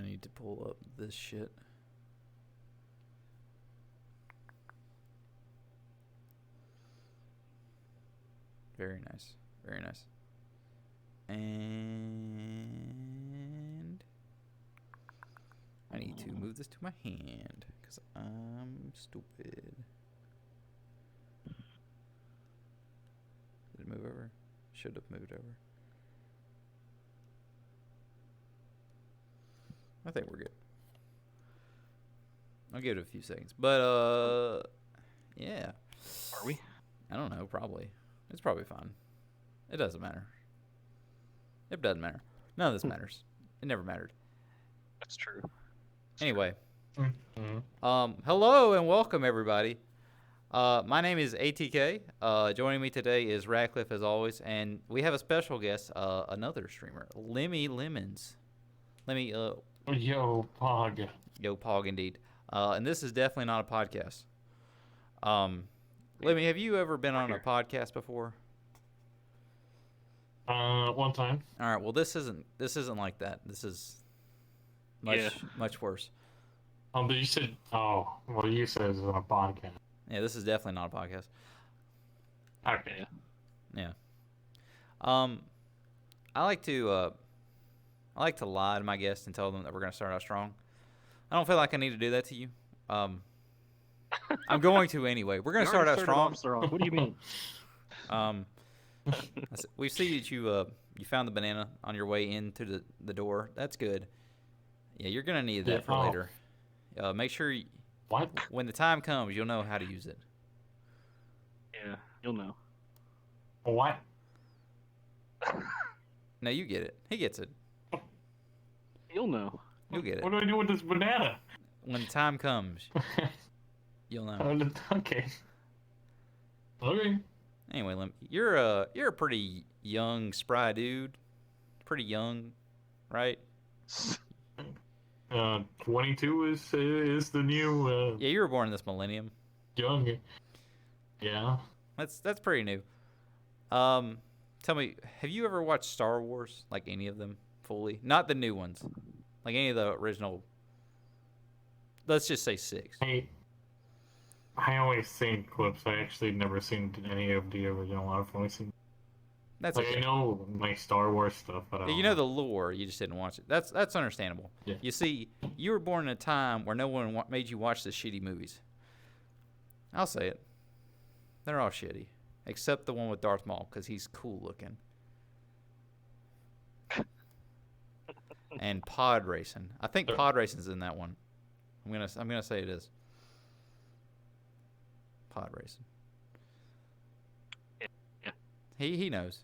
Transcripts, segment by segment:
need to pull up this shit. Very nice. Very nice. And I need to move this to my hand because I'm stupid. Did it move over? Should have moved over. I think we're good. I'll give it a few seconds. But, yeah. Are we? I don't know, probably. It's probably fine. It doesn't matter. It doesn't matter. None of this matters. It never mattered. That's true. Anyway. Mm-hmm. Hello and welcome, everybody. My name is ATK. Joining me today is Radcliffe, as always. And we have a special guest, another streamer, Lemmy Lemons. Lemmy, Yo, Pog. Yo, Pog, indeed. And this is definitely not a podcast. Lemmy, have you ever been on a podcast before? One time. All right. Well, this isn't like that. This is much worse. But you said, you said it's on a podcast. Yeah, this is definitely not a podcast. Okay. Yeah. I like to lie to my guests and tell them that we're gonna start out strong. I don't feel like I need to do that to you. I'm going to anyway. We're gonna start out strong. What do you mean? We see that you found the banana on your way into the door. That's good. Yeah, you're gonna need that for later. Make sure What? when the time comes, you'll know how to use it. Yeah, you'll know. What? No, you get it. He gets it. You'll know. You'll get it. What do I do with this banana? When the time comes, you'll know. Okay. Okay. Anyway, you're a pretty young, spry dude. Pretty young, right? 22 is the new Yeah, you were born in this millennium. young. Yeah. That's pretty new. Tell me, have you ever watched Star Wars? Like any of them fully? Not the new ones. Like any of the original. Let's just say 6. I always seen clips. I actually never seen any of the original. I've only seen. That's Like, okay. I know my Star Wars stuff, but I don't You know the lore. You just didn't watch it. That's understandable. Yeah. You see, you were born in a time where no one made you watch the shitty movies. I'll say it. They're all shitty, except the one with Darth Maul, because he's cool looking. And pod racing. I think Sure. pod racing's in that one. I'm gonna say it is. Pod racing. Yeah. He knows.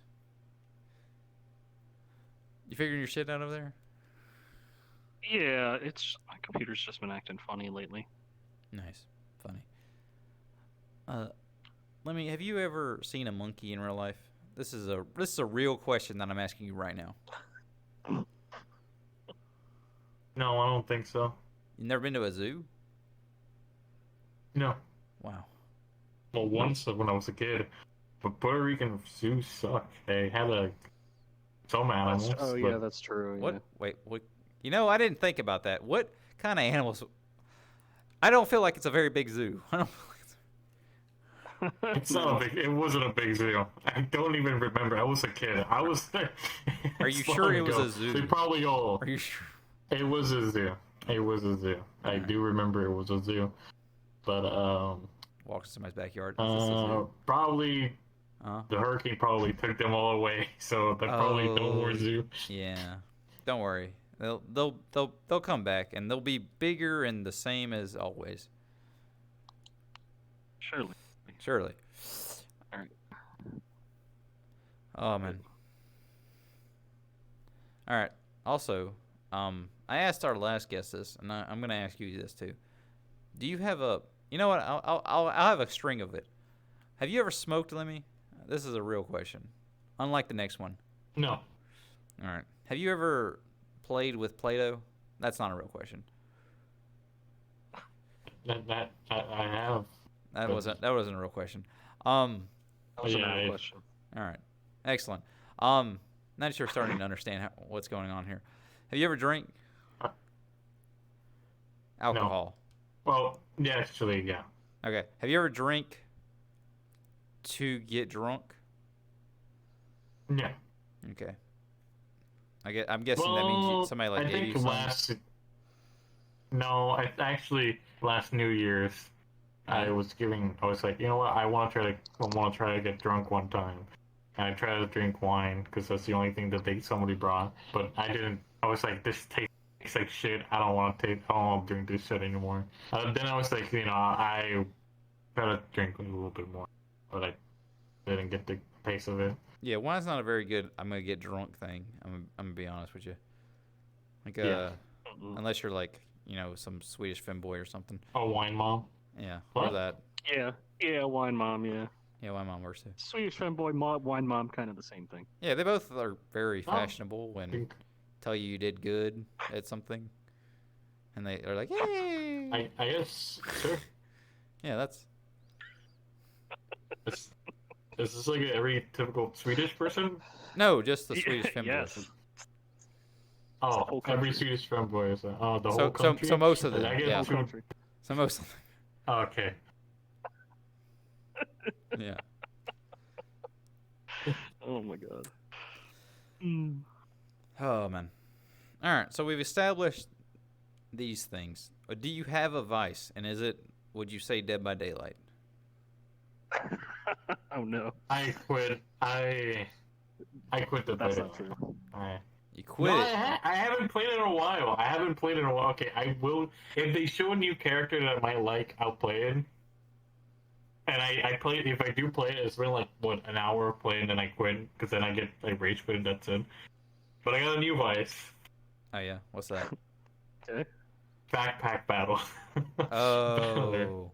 You figuring your shit out over there? Yeah, my computer's just been acting funny lately. Nice. Funny. Have you ever seen a monkey in real life? This is a real question that I'm asking you right now. No, I don't think so. You never been to a zoo? No. Wow. Well, once when I was a kid, but Puerto Rican zoos suck. They had some animals. Oh but yeah, that's true. What? Yeah. Wait, what? You know, I didn't think about that. What kind of animals? I don't feel like it's a very big zoo. I don't feel like It's not a big. It wasn't a big zoo. I don't even remember. I was a kid. I was there. Are you It's sure long it was ago. a zoo? They probably all. Are you sure? It was a zoo. It was a zoo. I Alright. do remember it was a zoo. But Walks in somebody's backyard. Is this a zoo? probably Huh? the hurricane probably took them all away. So they're probably no more zoo. Yeah. Don't worry. They'll come back and they'll be bigger and the same as always. Surely. Surely. Alright. Oh man. All right. Also, I asked our last guest this, and I'm gonna ask you this too. Do you have a? You know what? I'll have a string of it. Have you ever smoked, Lemmy? This is a real question. Unlike the next one. No. All right. Have you ever played with Play-Doh? That's not a real question. That I have. That wasn't a real question. That was Yeah, another it- question. All right. Excellent. Now that you're starting to understand what's going on here, have you ever drank? Alcohol. Well, yeah, actually, yeah. Okay. Have you ever drank to get drunk? Yeah. Okay. I'm guessing that means Well, somebody like I gave you think some. no, I actually last New Year's, I was like, you know what, I want to try to get drunk one time, and I tried to drink wine because that's the only thing that somebody brought, but I didn't. I was like, this tastes like shit. I don't want to drink this shit anymore. Then I was like, I gotta drink a little bit more, but I didn't get the taste of it. Yeah, wine's not a very good I'm gonna get drunk thing. I'm gonna be honest with you. Like Yeah. unless you're like, some Swedish femboy or something. Oh, wine mom. Yeah. What? Or that. Yeah, wine mom, yeah. Yeah, wine mom works too. Swedish femboy, wine mom, kind of the same thing. Yeah, they both are very Oh. fashionable and tell you did good at something. And they are like, yay! I guess, sure. Yeah, that's Is this like every typical Swedish person? no, just the Swedish femboy. Yes. Oh, the whole every country. Swedish fanboy is the So- whole country. so most of them, I guess yeah. Whole two- country. So most of Oh, okay. them, yeah. Oh my god. Oh man. All right, so we've established these things. Do you have a vice, and would you say Dead by Daylight? Oh no. I quit. I quit the That's beta. not true. You quit No, it. I haven't played it in a while. Okay, I will. If they show a new character that I might like, I'll play it. And I play it. If I do play it, it's been like an hour of play, and then I quit because then I rage quit, and that's it. But I got a new vice. Oh yeah, what's that? Okay. Backpack battle. Oh,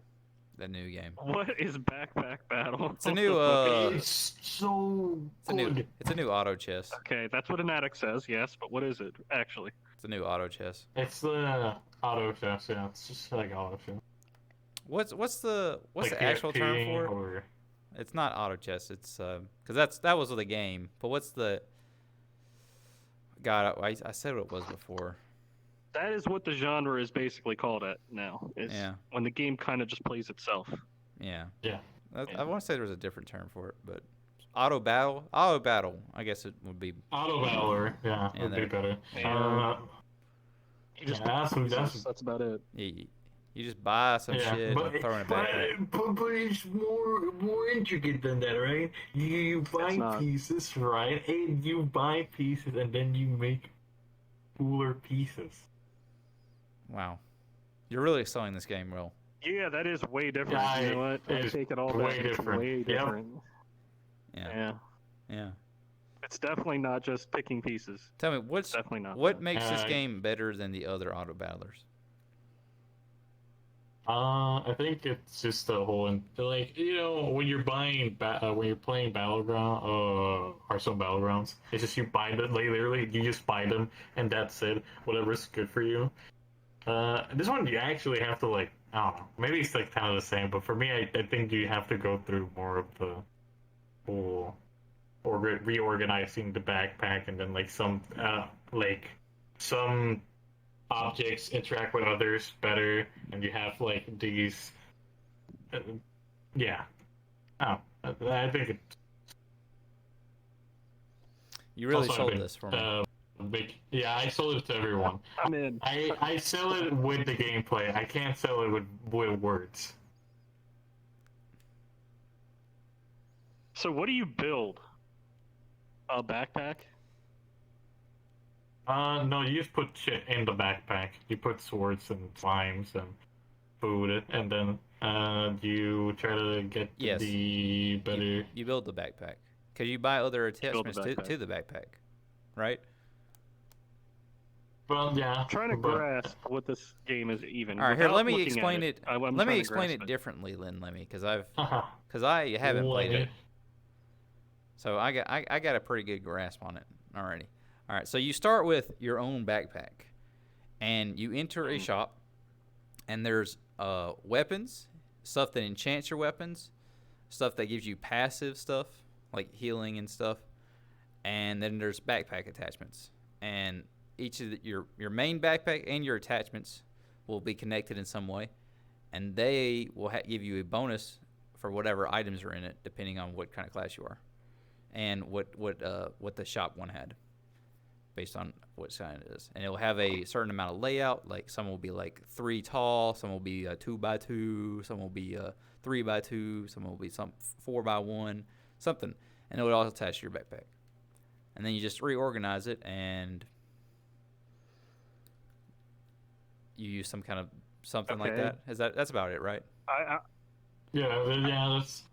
the new game. What is backpack battle? It's a new It's so good. It's a new auto chess. Okay, that's what an addict says, yes, but what is it actually? It's a new auto chess. It's the auto chess. Yeah, it's just like auto chess. What's the Like the actual term PFP for it? or It's not auto chess. It's because that was the game. But what's the? God, I said what it was before. That is what the genre is basically called at now. It's Yeah. when the game kind of just plays itself. Yeah. Yeah. I want to say there was a different term for it, but auto battle. I guess it would be. auto battler. Yeah, Yeah, would be there- better. Yeah. You just Yeah, that's about it. You just buy some Yeah, shit but, and throw it in a backpack. but it's more intricate than that, right? You buy not. pieces, right? And you buy pieces, and then you make cooler pieces. Wow, you're really selling this game, well. Yeah, that is way different. Yeah, You know what? I it is take it all way back. It's different. way Yep. different. Yeah. Yeah. Yeah. It's definitely not just picking pieces. Tell me what's Definitely not. what that. makes this Uh, game better than the other auto battlers? I think it's just the whole, when you're buying, when you're playing Battleground, Hearthstone Battlegrounds, it's just you buy them, literally, you just buy them, and that's it, whatever's good for you. This one, you actually have to, I don't know, maybe it's, kind of the same, but for me, I think you have to go through more of the whole, reorganizing the backpack, and then, some objects interact with others better, and you have these. Yeah, I think it. You really also sold been, this for me. Yeah, I sold it to everyone. I'm in. I sell it with the gameplay. I can't sell it with words. So what do you build? A backpack? No, you just put shit in the backpack. You put swords and slimes and food, and then you try to get Yes. the better. You build the backpack because you buy other build the attachments to backpack. the backpack, right? Well, yeah. I'm trying to but- grasp what this game is even. All right, here. without Let me looking at explain it. I'm Let trying me to explain grasp it differently, Lynn Lemmy, because I haven't played it, so I got a pretty good grasp on it already. All right, so you start with your own backpack, and you enter a shop, and there's weapons, stuff that enchants your weapons, stuff that gives you passive stuff like healing and stuff, and then there's backpack attachments. And each of your main backpack and your attachments will be connected in some way, and they will give you a bonus for whatever items are in it, depending on what kind of class you are, and what the shop one had, based on what kind it is. And it will have a certain amount of layout. Like some will be like 3 tall, some will be 2x2, some will be 3x2, some will be 4x1, something, and it will all attach to your backpack. And then you just reorganize it, and you use some kind of something like Okay. that. That's about it, right? Yeah, that's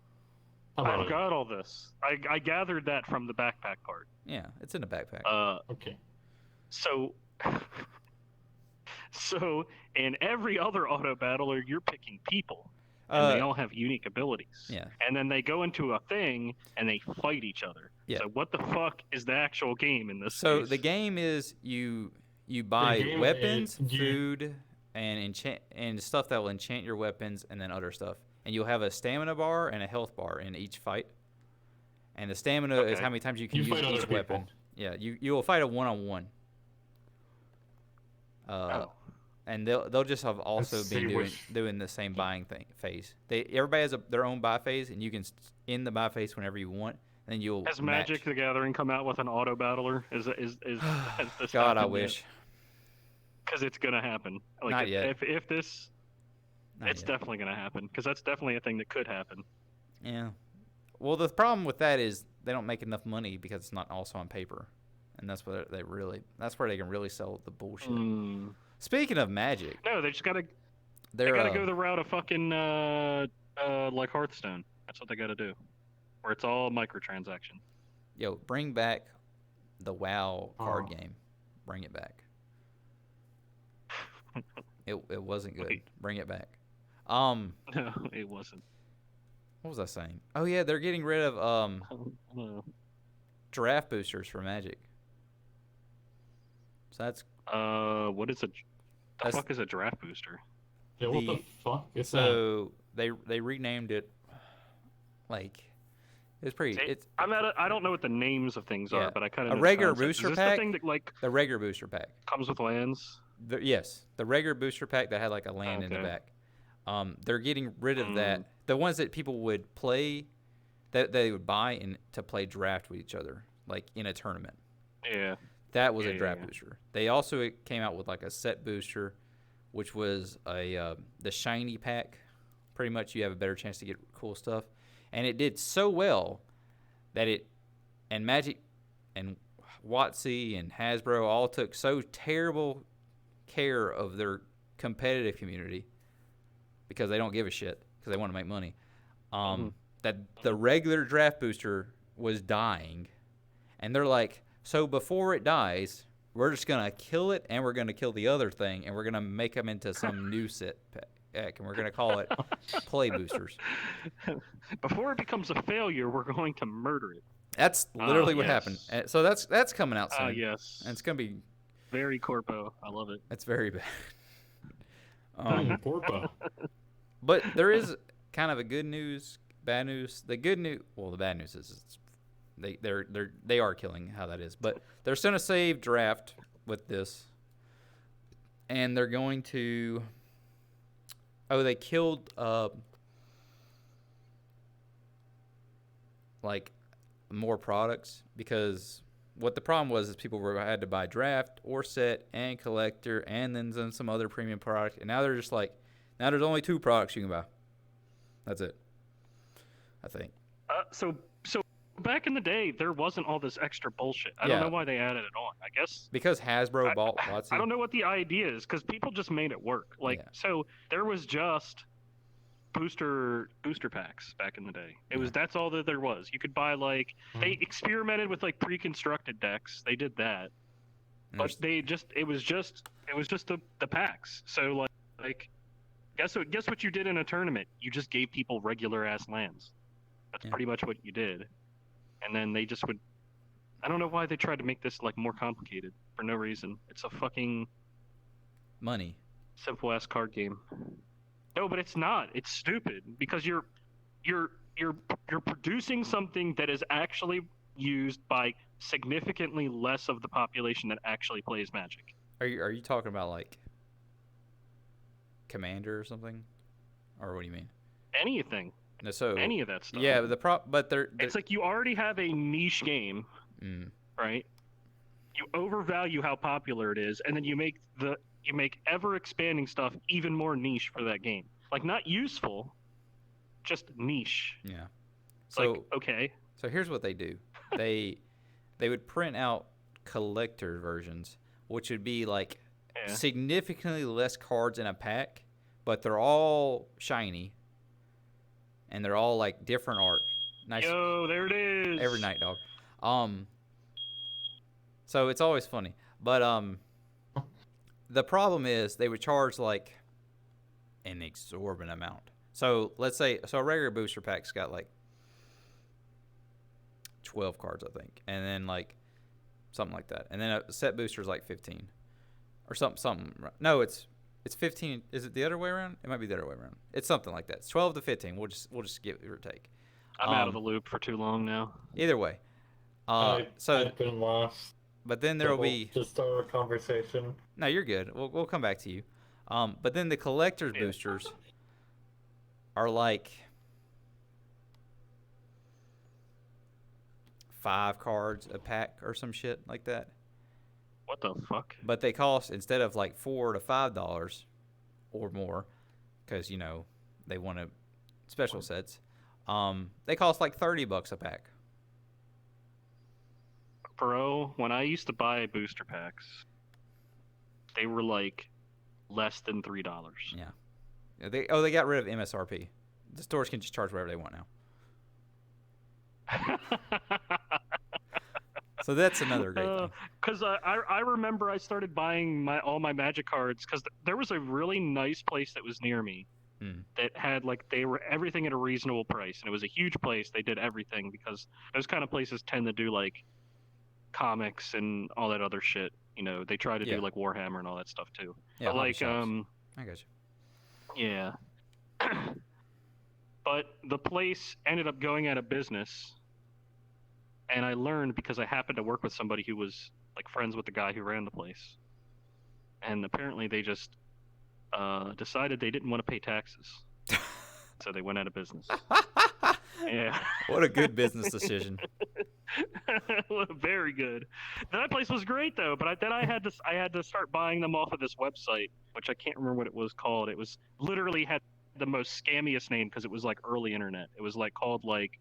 about I've it. got all this. I gathered that from the backpack part. Yeah, it's in the backpack. Okay. So in every other auto battler, you're picking people, and they all have unique abilities. Yeah. And then they go into a thing and they fight each other. Yeah. So what the fuck is the actual game in this? So case? the game is you buy game weapons, is food, and enchant and stuff that will enchant your weapons, and then other stuff. And you'll have a stamina bar and a health bar in each fight. And the stamina is Okay. how many times you can You use fight other each weapon. people. Yeah, you will fight a one-on-one. Oh. And they'll just have also Let's been see doing the same buying phase. Everybody has their own buy phase, and you can end the buy phase whenever you want. And then you'll Has match. Magic the Gathering come out with an auto battler? Has this God, I happened wish. Because it's gonna happen. Like Not yet. If this, Not it's yet. definitely gonna happen. Because that's definitely a thing that could happen. Yeah. Well, the problem with that is they don't make enough money because it's not also on paper, and that's where that's where they can really sell the bullshit. Mm. Speaking of Magic, No, they just gotta they're they gotta go the route of fucking like Hearthstone. That's what they gotta do, where it's all microtransactions. yo, bring back the WoW card Oh. game. Bring it back. It wasn't good. Wait. Bring it back. No, it wasn't. What was I saying? Oh yeah, they're getting rid of No. draft boosters for Magic. So that's What is a the That's- fuck is a draft booster? Yeah, what The- the fuck is that? so they renamed it. Like it's pretty. See, It's I don't know what the names of things Yeah. are, but I kind A of regular booster Is this pack? the thing that like the regular booster pack. comes with lands? Yes, the regular booster pack that had like a land in the Okay. back. They're getting rid of Mm. that. The ones that people would play, that they would buy in to play draft with each other, like in a tournament. Yeah. That was Yeah, a yeah, draft yeah. booster. They also came out with like a set booster, which was the shiny pack. Pretty much, you have a better chance to get cool stuff, and it did so well that Magic and WotC and Hasbro all took so terrible care of their competitive community because they don't give a shit because they want to make money. That the regular draft booster was dying, and they're like, so before it dies, we're just gonna kill it, and we're gonna kill the other thing, and we're gonna make them into some new set pack, and we're gonna call it play boosters. Before it becomes a failure, we're going to murder it. That's literally what yes. happened. And so that's coming out soon. Yes. And it's gonna be Very corpo. I love it. it's very bad. Porpo. But there is kind of a good news, bad news. The good news, well, the bad news is they are killing how that is, but they're going to save draft with this, and they're going to. Oh, they killed like more products because what the problem was is people had to buy draft or set and collector and then some other premium product, and now they're just like, now there's only 2 products you can buy. That's it. I think. So back in the day, there wasn't all this extra bullshit. I Yeah. don't know why they added it on. I guess Because Hasbro bought WotC. I don't know what the idea is because people just made it work. Like Yeah. so, there was just booster packs back in the day. It was that's all that there was. You could buy like they experimented with like pre-constructed decks. They did that, And but it was just the packs. So like guess what you did in a tournament? You just gave people regular ass lands. That's Yeah. pretty much what you did. And then they just would. I don't know why they tried to make this like more complicated for no reason. It's a fucking money. simple ass card game. No, but it's not. It's stupid because you're producing something that is actually used by significantly less of the population that actually plays Magic. Are you talking about like Commander or something, or what do you mean? Anything, No, so any of that stuff. yeah, but they're It's like you already have a niche game, mm, right? You overvalue how popular it is, and then you make ever expanding stuff even more niche for that game. Like not useful, just niche. yeah. It's So like okay, so here's what they do. They would print out collector versions, which would be like yeah. significantly less cards in a pack, but they're all shiny, and they're all like different art. Nice. Yo, there it is. Every night, dog. So it's always funny, but the problem is they would charge like an exorbitant amount. So let's say a regular booster pack's got like 12 cards, I think, and then like something like that, and then a set booster's like 15 or something. No, it's 15. Is it the other way around? It might be the other way around. It's something like that. It's 12 to 15. We'll just give it or take. I'm out of the loop for too long now. Either way. So I've been lost. but then there will be Just start a conversation. no, you're good. We'll come back to you. But then the collector's Yeah. boosters are like 5 cards a pack or some shit like that. What the fuck? But they cost, instead of like $4 to $5 or more, because you know they want to special sets. They cost like $30 a pack. Bro, when I used to buy booster packs, they were like less than $3. Yeah. They got rid of MSRP. The stores can just charge whatever they want now. So that's another great thing. Because I remember I started buying all my Magic cards because there was a really nice place that was near me that had everything at a reasonable price, and it was a huge place. They did everything because those kind of places tend to do like comics and all that other shit. You know, they try to Yeah. do like Warhammer and all that stuff too. Yeah, But hobby like shops. I got you. yeah. But the place ended up going out of business. And I learned because I happened to work with somebody who was like friends with the guy who ran the place. And apparently they just decided they didn't want to pay taxes. So they went out of business. Yeah. What a good business decision. Very good. That place was great though, but then I had to start buying them off of this website, which I can't remember what it was called. It was literally had the most scammiest name because it was like early internet. It was like called like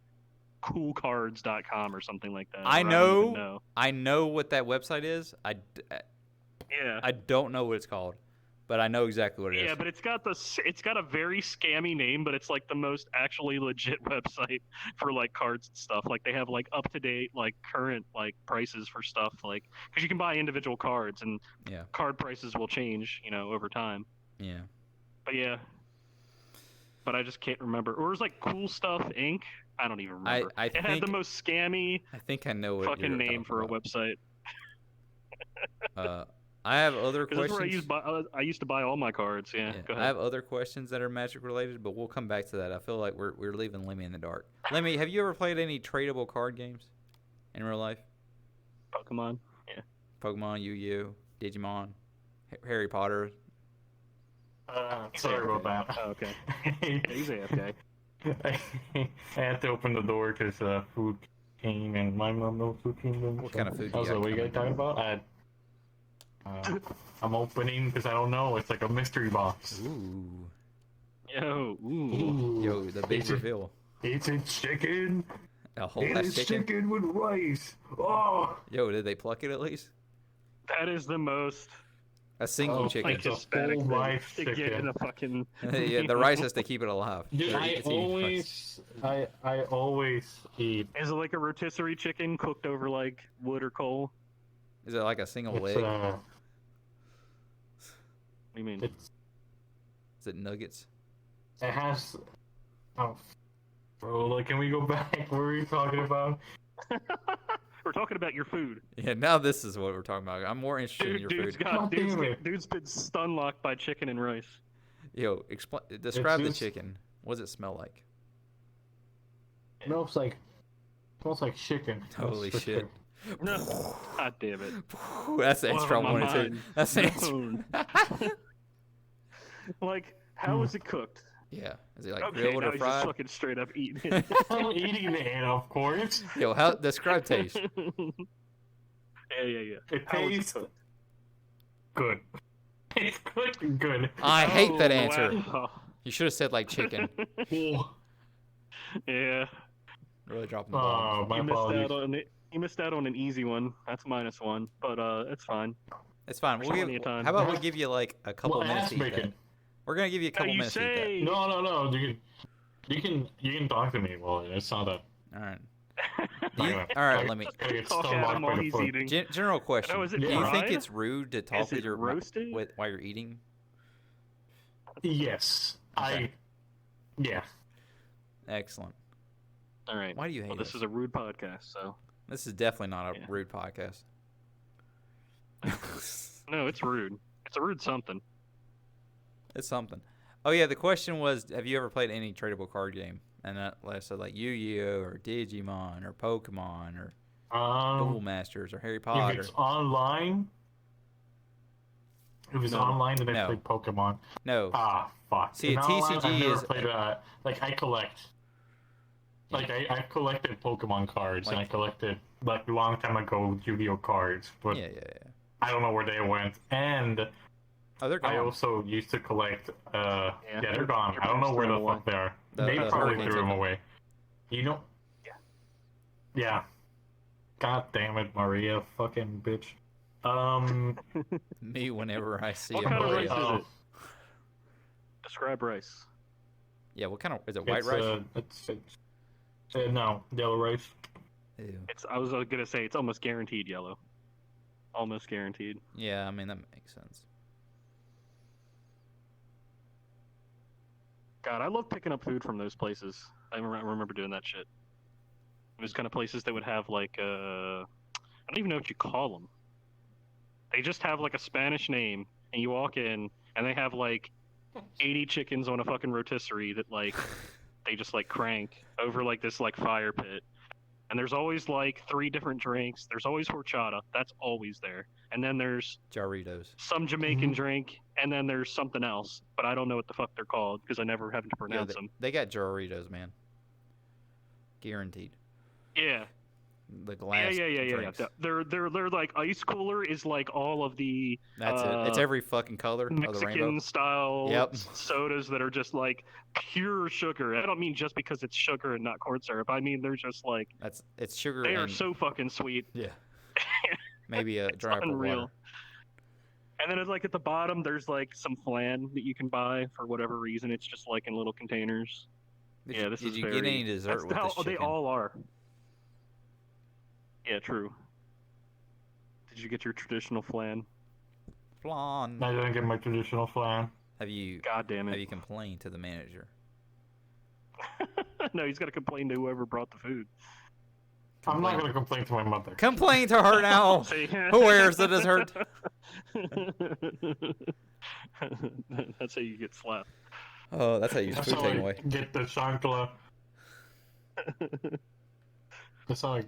coolcards.com or something like that. I don't know. even know. I know what that website is. Yeah. I don't know what it's called, but I know exactly what it is. Yeah, but it's got a very scammy name, but it's like the most actually legit website for like cards and stuff. Like they have like up to date, like current like prices for stuff, like because you can buy individual cards and Yeah. card prices will change, you know, over time. Yeah. But yeah, but I just can't remember. Or it was like Cool Stuff Inc. I don't even remember. I it had think the most scammy I think I know what fucking you're name talking for a about. website. I have other 'Cause that's questions. where I used to buy all my cards. Yeah, Yeah, go I ahead. have other questions that are Magic related, but we'll come back to that. I feel like we're leaving Lemmy in the dark. Lemmy, have you ever played any tradable card games in real life? Pokemon. Yeah. Pokemon, Yu-Gi-Oh, Digimon, Harry Potter. Sorry about that. Oh, okay. He's AFK. I had to open the door because food came and my mom knows food came in. What kind of food I you was got like, what are you coming? guys talking about? I'm opening because I don't know. It's like a mystery box. Ooh. Yo, ooh. Ooh. Yo, the big It's a- reveal. It's a chicken. A whole It ass is chicken. chicken with rice. Oh, Yo, did they pluck it at least? That is the most A single Oh, chicken. It's a Hispanic full thing rice to get chicken. in a fucking. Yeah, the rice has to keep it alive. dude, It's I eating rice. always eat. Is it like a rotisserie chicken cooked over like wood or coal? Is it like a single It's leg? What do you mean? it's Is it nuggets? it has. Oh, bro, like, can we go back? What were you talking about? We're talking about your food. Yeah, now this is what we're talking about. I'm more interested in your Dude's food. God damn it. dude's been stun locked by chicken and rice. Yo, describe the just- chicken. What does it smell like? Smells like chicken. Holy That's for shit. sure. No, god damn it. That's the Blow extra my one and two. mind. That's the extra. No. Like, how was it cooked? Yeah. Is it like Okay, grilled now or he's just fried? fucking straight up eating it. I'm eating it, of course. Yo, how describe taste? Yeah. It How was it tastes cooked? good. It's good. Good. I hate that Oh, answer. wow. You should have said like chicken. Oh, Yeah, Really dropping the ball. my you missed apologies. out on it. You missed out on an easy one. That's -1, but it's fine. It's fine. There's We'll plenty give, of time. how about we give you like a couple Well, minutes ass to eat that? bacon. We're gonna give you a No, couple you minutes to eat say. No. You can talk to me. Well, it's not that. that. All right. Not You, gonna- all right. like, Let me. I get Talk at stomach him by while the he's foot. eating. General question. is it Do you think fried? it's rude to talk Is with it your roasted? while you're eating? Yes. Okay. Yeah. Excellent. All right. Why do you hate Well, this us? is a rude podcast, so This is definitely not a Yeah. rude podcast. no, it's rude. It's a rude something. It's something. Oh yeah, the question was, have you ever played any tradable card game? And that said like Yu-Gi-Oh or Digimon or Pokemon or Duel Masters or Harry If Potter. it's online, then No. I No. play Pokemon. No. Ah, fuck. See, a No, I've TCG never is- played like I collect. Like I collected Pokemon cards and I Like- collected like a long time ago Yu-Gi-Oh cards, but Yeah. I don't know where they went. And Oh, they're I gone. also used to collect. Yeah, they're your- gone. your I don't know parents where threw the them fuck they are. The- They the probably hurricanes threw them took them. away. You know? Yeah. Yeah. God damn it, Maria, fucking bitch. Me whenever I see What a kind of Mario. rice is it? Describe rice. Yeah, what kind of is it? White it's, rice? It's no yellow rice. Ew. I was gonna say it's almost guaranteed yellow. Almost guaranteed. Yeah, I mean that makes sense. God, I love picking up food from those places. I remember doing that shit. Those kind of places that would have like I don't even know what you call them. They just have like a Spanish name, and you walk in, and they have like 80 chickens on a fucking rotisserie that like they just like crank over like this like fire pit. And there's always like 3 different drinks. There's always horchata. That's always there. And then there's Jarritos. some Jamaican Mhm. drink, and then there's something else, but I don't know what the fuck they're called because I never have to Yeah, pronounce them. they got Jarritos, man. Guaranteed. Yeah, The glass yeah. drinks. They're like ice cooler is like all of the That's it. It's every fucking color of the rainbow. Mexican style Yep. sodas that are just like pure sugar. I don't mean just because it's sugar and not corn syrup. I mean they're just like It's sugar they are and so fucking sweet. yeah. Maybe a It's drop of unreal. water. And then it's like at the bottom, there's like some flan that you can buy for whatever reason. It's just like in little containers. Did Yeah, you, this did is you very. get any dessert That's with how this chicken? they all are. Yeah, true. Did you get your traditional flan? Flan. I didn't get my traditional flan. Have you God damn have it! you complained to the manager? No, he's got to complain to whoever brought the food. I'm not Complain- gonna complain to my mother. Complain to her now. See? Who wears the dessert? That's how you get slapped. Oh, that's how you use That's food how taken I away. get the chancla. That's how I.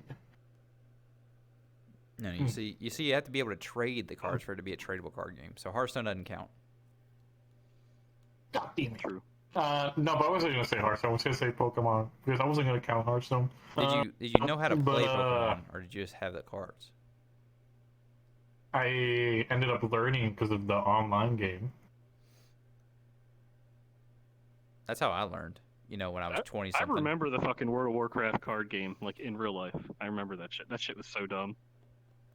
No, you see, you have to be able to trade the cards for it to be a tradable card game. So Hearthstone doesn't count. God damn it. True. No, but I wasn't gonna say Hearthstone. I was gonna say Pokemon because I wasn't gonna count Hearthstone. Did you know how to play but, Pokemon, or did you just have the cards? I ended up learning because of the online game. That's how I learned. You know, when I was 20 I something. remember the fucking World of Warcraft card game, like in real life. I remember that shit. That shit was so dumb.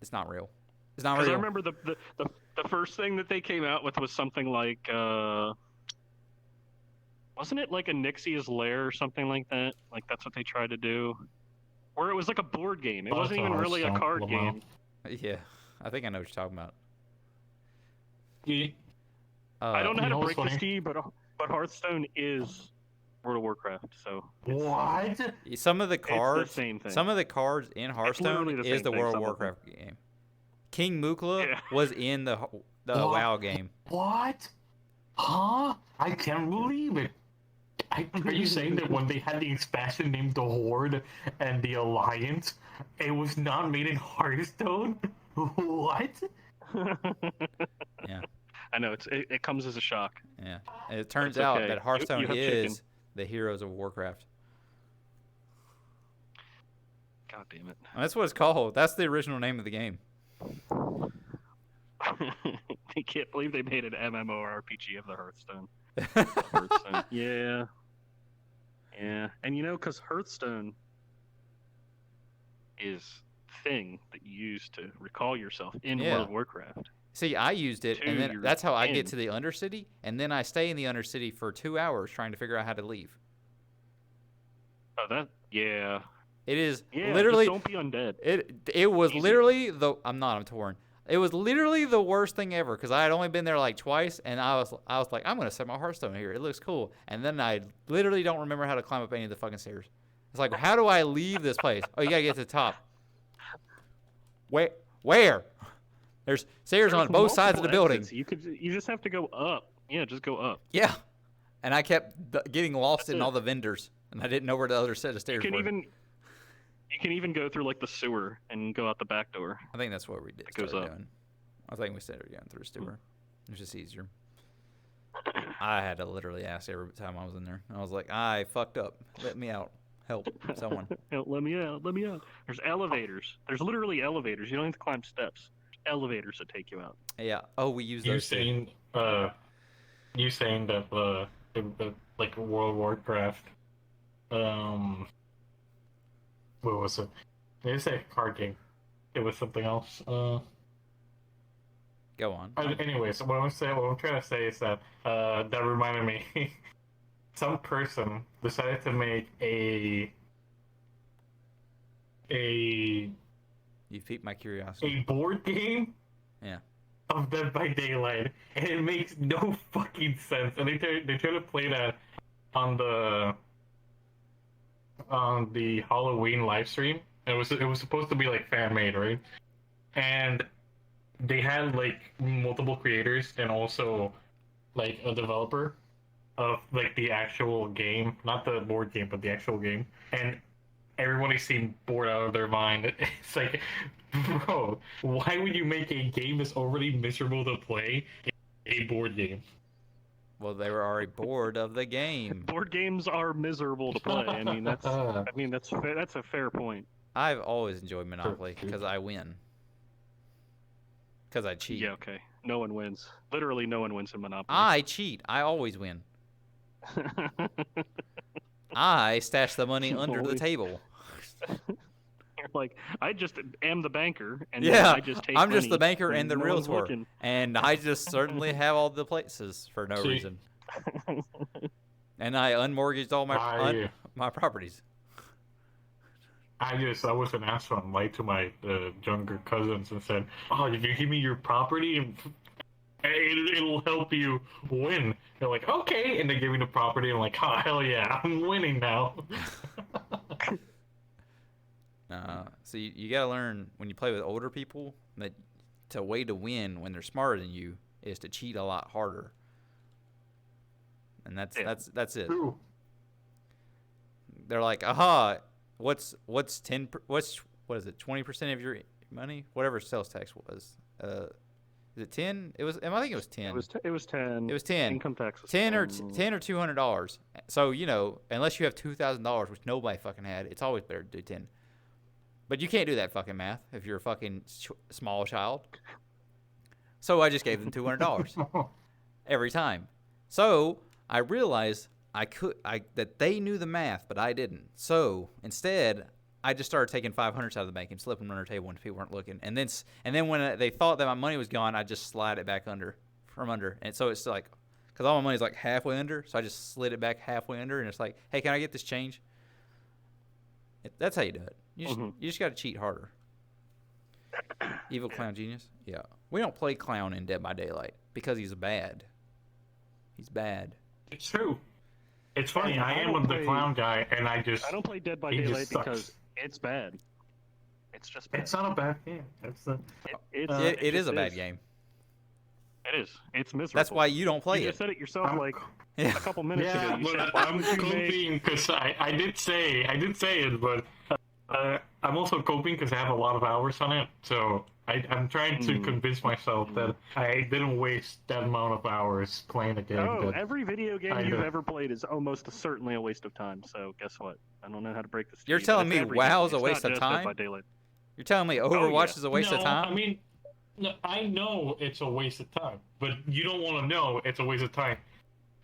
It's not real. It's not Because I real. remember the first thing that they came out with was something like wasn't it like a Nixia's Lair or something like that? Like that's what they tried to do. Where it was like a board game. It Oh, wasn't that's even a really a Hearthstone, card Lamau. game. Yeah, I think I know what you're talking about. I don't know you how know to what's break this funny? to you, but Hearthstone is World of Warcraft, so What? Some of the it's cards, the same thing. some of the cards in Hearthstone literally the is same the thing, World of some of them. Warcraft game. King Mukla Yeah. was in the What? WoW game. What? Huh? I can't believe it. Are you saying that when they had the expansion named the Horde and the Alliance, it was not made in Hearthstone? What? Yeah. I know it comes as a shock. Yeah. And it turns It's out okay. that Hearthstone You have is chicken. the Heroes of Warcraft. God damn it. And that's what it's called. That's the original name of the game. I can't believe they made an MMORPG of the Hearthstone. Hearthstone. Yeah. Yeah. And because Hearthstone is thing that you use to recall yourself in Yeah. World of Warcraft. See, I used it, and To then your that's how I get end. to the Undercity, and then I stay in the Undercity for 2 hours trying to figure out how to leave. Oh, yeah. It is Yeah, literally just don't be undead. it was Easy. literally the I'm torn. It was literally the worst thing ever because I had only been there like twice, and I was like, I'm gonna set my Hearthstone here. It looks cool, and then I literally don't remember how to climb up any of the fucking stairs. It's like, how do I leave this place? Oh, you gotta get to the top. Where? There's stairs on both sides of the multiple building. exits. You just have to go up. Yeah, just go up. Yeah, and I kept getting lost in all the vendors, and I didn't know where the other set of stairs were. You can even go through like the sewer and go out the back door. I think that's what we did. It goes started up. doing. I think we started going through sewer. It was just easier. I had to literally ask every time I was in there. I was like, I fucked up. Let me out. Help someone. Let me out. Let me out. There's elevators. There's literally elevators. You don't have to climb steps. There's elevators that take you out. Yeah. Oh, we use You those. too. saying that like World of Warcraft, what was it? They didn't say a card game. It was something else. Go on. Anyways, what I'm trying to say is that that reminded me. Some person decided to make a You piqued my curiosity. board game. Yeah. Of Dead by Daylight, and it makes no fucking sense. And they try to play that on the Halloween live stream. It was supposed to be like fan made, right? And they had like multiple creators and also like a developer of like the actual game, not the board game, but the actual game. And everybody seemed bored out of their mind. It's like, bro, why would you make a game that's already miserable to play a board game? Well, they were already bored of the game. Board games are miserable to play. I mean, that's a fair point. I've always enjoyed Monopoly because I win. Because I cheat. Yeah, okay. No one wins. Literally, no one wins in Monopoly. I cheat. I always win. I stash the money under the Holy- table. You're like, I just am the banker, and Yeah, I just take I'm just the money, banker and the no one's realtor. looking. And I just certainly have all the places for no See- reason. And I unmortgaged all my my properties. I was an asshole and lied to my younger cousins and said, "Oh, if you give me your property, and it'll help you win." They're like, "Okay," and they give me the property. I'm like, "Oh, hell yeah, I'm winning now." So you gotta learn when you play with older people that a way to win when they're smarter than you is to cheat a lot harder. And that's it. True. They're like, aha, what is it, 20% of your money? Whatever sales tax was. Is it 10? I think it was 10. It was 10. It was 10. Income tax was 10 or $200. So, unless you have $2,000, which nobody fucking had, it's always better to do 10. But you can't do that fucking math if you're a fucking small child. So I just gave them $200 every time. So I realized that they knew the math, but I didn't. So instead, I just started taking 500s out of the bank and slipping them under the table when people weren't looking. And then when they thought that my money was gone, I just slide it back from under. And so it's like, because all my money's like halfway under, so I just slid it back halfway under, and it's like, hey, can I get this change? That's how you do it. You just got to cheat harder. Evil Clown Genius? Yeah. We don't play Clown in Dead by Daylight because he's bad. He's bad. It's true. It's funny. And I I am don't the play- clown guy, and I don't play Dead by He just Daylight sucks. because it's bad. It's just bad. It's not a bad game. That's the. It is just a bad game. It is. It's miserable. That's why you don't play you it. just said it yourself I'm- like Yeah. a couple minutes ago. Yeah, You said, but why I'm would you make... coping because I did say it, but I'm also coping because I have a lot of hours on it. So I'm trying to convince myself that I didn't waste that amount of hours playing a game. Oh, that every video game I you've know. ever played is almost certainly a waste of time. So guess what? I don't know how to break this to You're you, but telling it's me every WoW game. is a It's waste not of just Dead time? by Daylight. You're telling me Overwatch is a waste no, of time? I mean, no, I know it's a waste of time, but you don't want to know it's a waste of time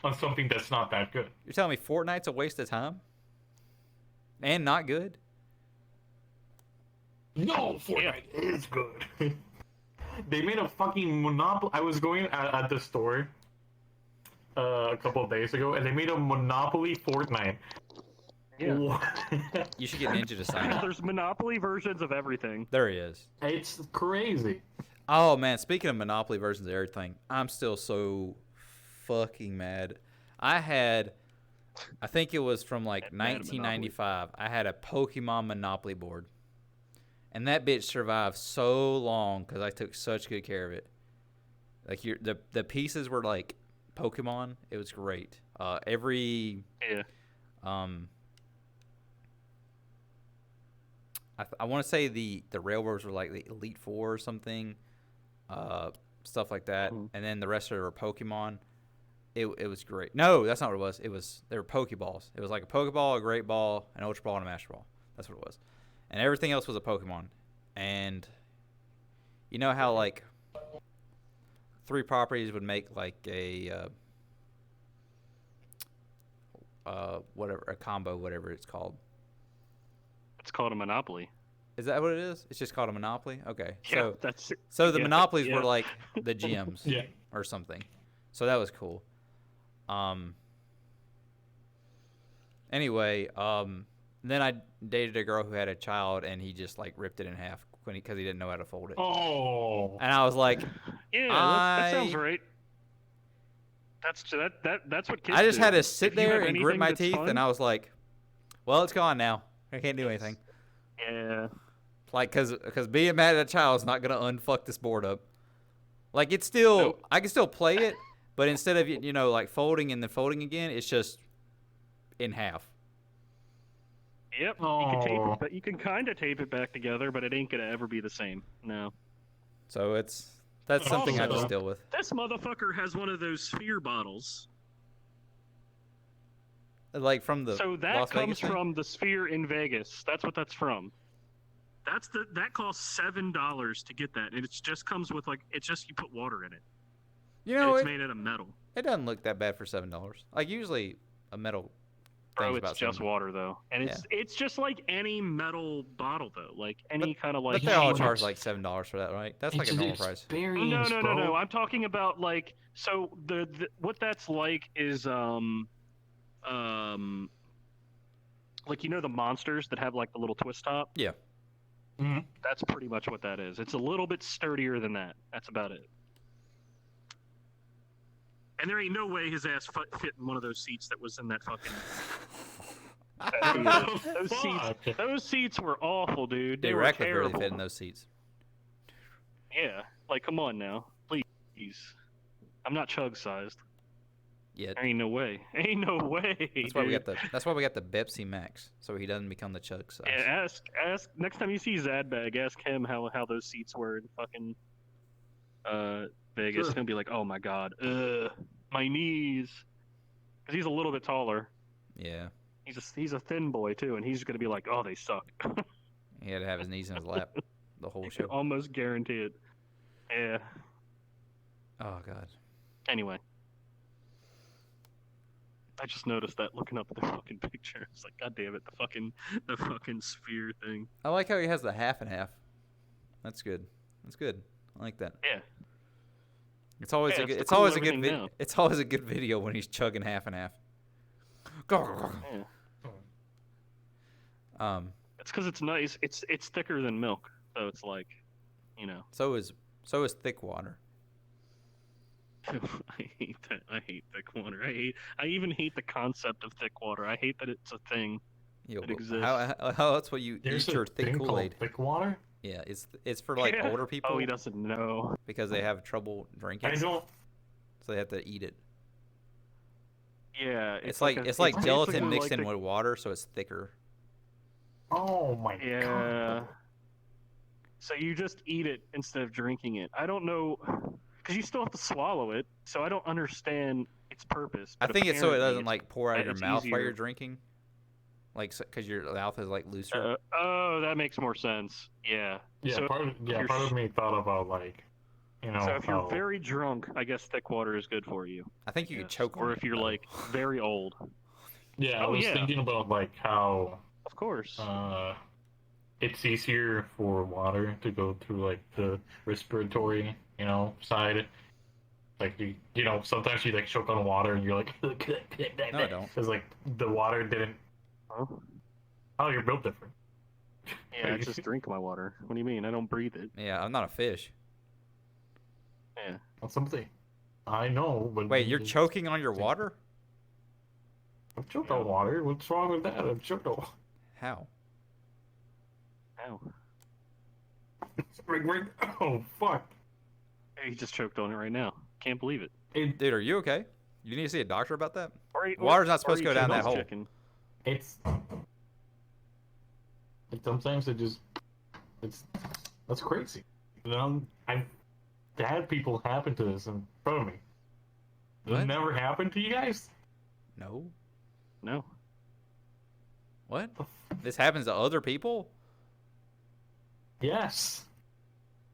on something that's not that good. You're telling me Fortnite's a waste of time? And not good? No, Fortnite is good. They made a fucking Monopoly. I was going at the store a couple of days ago, and they made a Monopoly Fortnite. Yeah. What? You should get Ninja to sign it. There's Monopoly versions of everything. There he is. It's crazy. Oh, man, speaking of Monopoly versions of everything, I'm still so fucking mad. I think it was from like Mad at 1995. I had a Pokemon Monopoly board. And that bitch survived so long because I took such good care of it. Like the pieces were like Pokemon. It was great. Every Yeah. I want to say the railroads were like the Elite Four or something, stuff like that. Mhm. And then the rest of it were Pokemon. It was great. No, that's not what it was. They were Pokeballs. It was like a Pokeball, a Great Ball, an Ultra Ball, and a Master Ball. That's what it was. And everything else was a Pokemon. And you know how like 3 properties would make like a whatever, a combo, whatever it's called. It's called a Monopoly. Is that what it is? It's just called a Monopoly? Okay. Yeah, that's So the yeah, Monopolies yeah. were like the gems Yeah. or something. So that was cool. Anyway, then I dated a girl who had a child, and he just like ripped it in half because he didn't know how to fold it. Oh. And I was like, Yeah, that sounds right. That's what kids I just do. had to sit If you there have and grit anything my that's teeth, fun- and I was like, well, it's gone now. I can't do anything. Yeah. Like, cause being mad at a child is not gonna unfuck this board up. Like, it's still, Nope. I can still play it, but instead of like folding and then folding again, it's just in half. Yep. Oh. You can kind of tape it back together, but it ain't gonna ever be the same. No. So that's something I Also- just deal with. This motherfucker has one of those sphere bottles. Like from the So that Las comes Vegas thing? from the Sphere in Vegas. That's what that's from. That costs $7 to get that, and it just comes with you put water in it. You And know, it's it made out of metal. doesn't look that bad for $7. Like usually a metal. Bro, thing's it's about just $7. water though, and it's just like any metal bottle though, like any kind of like. But they all Yeah, but charge it's- like $7 for that, right? That's like It's a an normal price. experience, No. bro. I'm talking about like so the what that's like is like the monsters that have like the little twist top. Yeah. Mhm. That's pretty much what that is. It's a little bit sturdier than that. That's about it. And there ain't no way his ass fit in one of those seats that was in that fucking. Those seats were awful, dude. They Dude, were Rack would really terrible. fit in those seats. Yeah, like come on now, please. I'm not chug sized. Yeah. There ain't no way. Ain't no way. That's why we dude. got the Pepsi Max, so he doesn't become the chug size. Yeah, ask next time you see Zadbag, ask him how those seats were in fucking Vegas. Sure. He's gonna be like, oh my god, my knees, because he's a little bit taller. Yeah. He's a thin boy too, and he's gonna be like, oh, they suck. He had to have his knees in his lap the whole I show. can almost guarantee it. Yeah. Oh god. Anyway. I just noticed that looking up at the fucking picture. It's like, god damn it, the fucking sphere thing. I like how he has the half and half. That's good. That's good. I like that. Yeah. It's always Yeah, a good. it's It's the cool always a good. everything now. It's always a good video when he's chugging half and half. Yeah. It's because it's nice. It's thicker than milk, so it's like, So is thick water. I hate that. I hate thick water. I even hate the concept of thick water. I hate that it's a thing. Yo, It exists. how else will you There's eat a your thick thing Kool-Aid? called thick water. Yeah, it's for like Yeah. older people Oh, he doesn't know. because they have trouble drinking, I don't. so they have to eat it. Yeah, It's like basically gelatin mixed like in with water, so it's thicker. Oh my Yeah. god. So you just eat it instead of drinking it. I don't know, because you still have to swallow it. So I don't understand its purpose. I but think it's so it apparently doesn't like pour out of your it's mouth while easier. you're drinking, like because your mouth is like looser. Oh, that makes more sense. Yeah. Yeah, So part you're of me thought about like, So if you're how very drunk, I guess thick water is good for you. I think you could Yes. choke on Or it. if you're though. like very old. yeah, I Oh, was yeah. thinking about like how Of course. it's easier for water to go through like the respiratory, side. Like sometimes you like choke on water and you're like, No, I don't. because like the water didn't. Oh, Oh, you're built different. yeah, I just drink my water. What do you mean? I don't breathe it. Yeah, I'm not a fish. Yeah. That's something. I know, but Wait, you're choking on your water? I'm choked on water. What's wrong with that? I'm choked on. How? Ow. Oh fuck! He just choked on it right now. Can't believe it. Dude, are you okay? You need to see a doctor about that? Or Water's not supposed to go down that hole. Chicken. It's sometimes that's crazy. I've had people happen to this in front of me. Does What? it never happen to you guys? No. No. What? This happens to other people? Yes.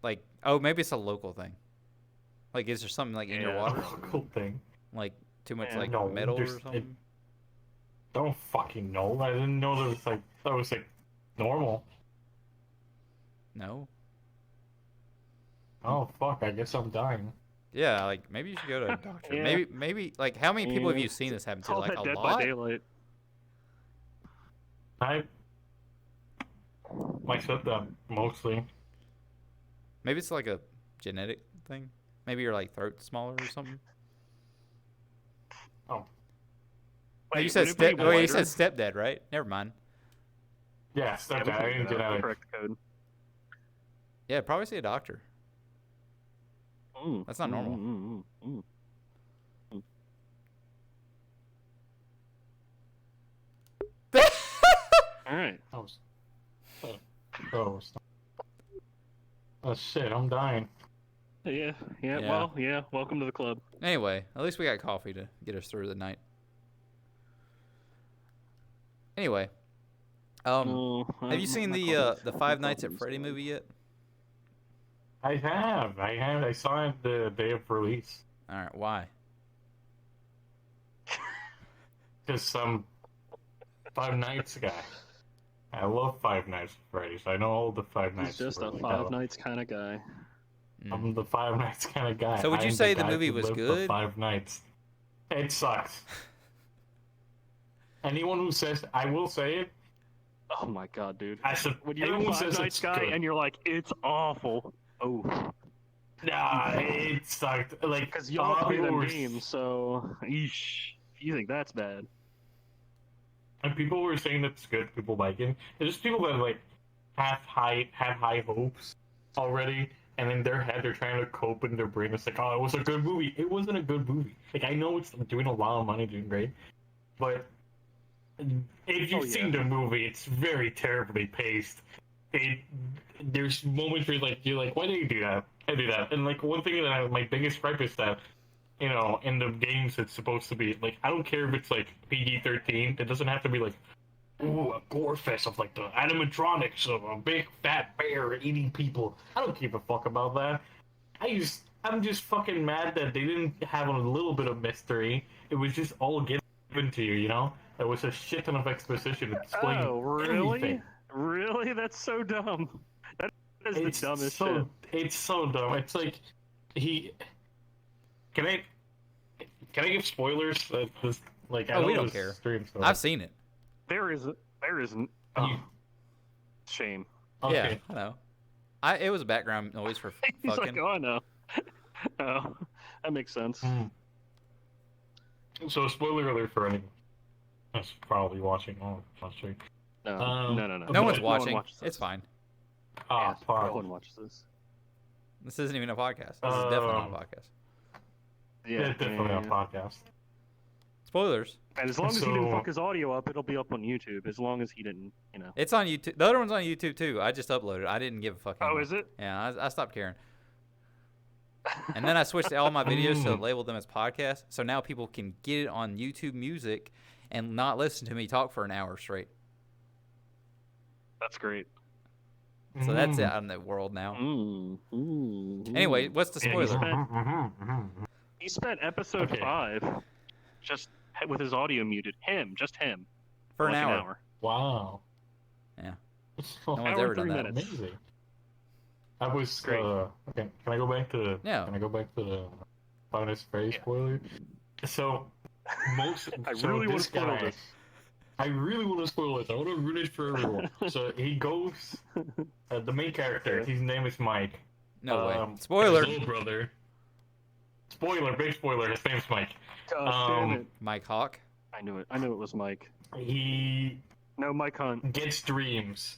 Like, oh, maybe it's a local thing. Like, is there something like in your Yeah. water? Cool thing. Like too much Yeah, like no, metal or there's- something? Don't fucking know. I didn't know that was like normal. No. Oh fuck! I guess I'm dying. Yeah, like maybe you should go to a doctor. Yeah. Maybe like how many people have Yeah. you seen this happen to? Call Like that a Dead lot? by Daylight. My stepdad mostly. Maybe it's like a genetic thing. Maybe your like throat's smaller or something. Wait, you said would it be you wider? said stepdad, right? Never mind. Yeah, Yeah, stepdad. we I can didn't do that. genetic. Correct code. Yeah, probably see a doctor. That's not normal. Mm. All right. Oh shit! I'm dying. Yeah. Yeah. Well, yeah. Welcome to the club. Anyway, at least we got coffee to get us through the night. Anyway, have you seen the Five Nights at Freddy movie yet? I have. I saw it the day of release. All right, why? Because some Five Nights guy. I love Five Nights at Freddy's. I know all the Five Nights. He's just a movies. Five Nights kind of guy. I'm the Five Nights kind of guy. So would you I'm say the guy movie who was lived good? For Five Nights. It sucks. Anyone who says, I will say it. Oh my god, dude. When you're anyone a Five says Nights it's guy good. and you're like, it's awful. Oh. Nah, it sucked. Like, Because y'all play people them were- games, so. Eesh. You think that's bad. And people were saying that's good. People like it. There's just people that like have high hopes already, and in their head they're trying to cope in their brain. It's like, oh, it was a good movie. It wasn't a good movie. Like I know it's doing a lot of money, doing great, but if you've Oh, yeah. seen the movie, it's very terribly paced. There's moments where you're like, why did you do that? I do that. And like one thing that my biggest gripe is that, in the games it's supposed to be like, I don't care if it's like PG-13. It doesn't have to be like, ooh, a gore fest of like the animatronics of a big fat bear eating people. I don't give a fuck about that. I'm just fucking mad that they didn't have a little bit of mystery. It was just all given to you, There was a shit ton of exposition explaining Oh, really? everything. Really? That's so dumb. That is It's the dumbest so shit. it's so dumb. It's like can I give spoilers? I Oh, we know don't this care. stream, so- I've seen it. There isn't. You- Shame. Okay. Yeah, I know. It was a background noise for He's fucking. like, oh, I know. Oh, that makes sense. Hmm. So spoiler alert for anyone that's probably watching on stream. No, Um, no. No but one's no one watching. watches this. It's fine. Ah, Yeah, fuck. no one watches this. This isn't even a podcast. This is definitely not a podcast. Yeah, Yeah, definitely yeah, a podcast. It's Spoilers. And as long as he didn't So- fuck his audio up, it'll be up on YouTube. As long as he didn't, It's on YouTube. The other one's on YouTube too. I just uploaded. I didn't give a fuck. Oh, anymore. is it? Yeah, I stopped caring. And then I switched all my videos to label them as podcasts, so now people can get it on YouTube Music and not listen to me talk for an hour straight. That's great. So that's out in the world now. Anyway, what's the Yeah, spoiler? He spent episode Okay. 5 just with his audio muted. Just him. For an like hour. Wow. Yeah. No No one's Hour ever and done 3 that. minutes. Amazing. I was Great. okay. Can I go back to Yeah. Can I go back to the Finest Phrase Yeah. spoiler? So most I so really wanna this spoil guy, this. I really want to spoil it. I want to ruin it for everyone. So he goes. The main character. Okay. His name is Mike. No way. His Spoiler. little brother. Spoiler. Big spoiler. His name's Mike. God damn it. Mike Hawk. I knew it. I knew it was Mike. He No, Mike Hunt. gets dreams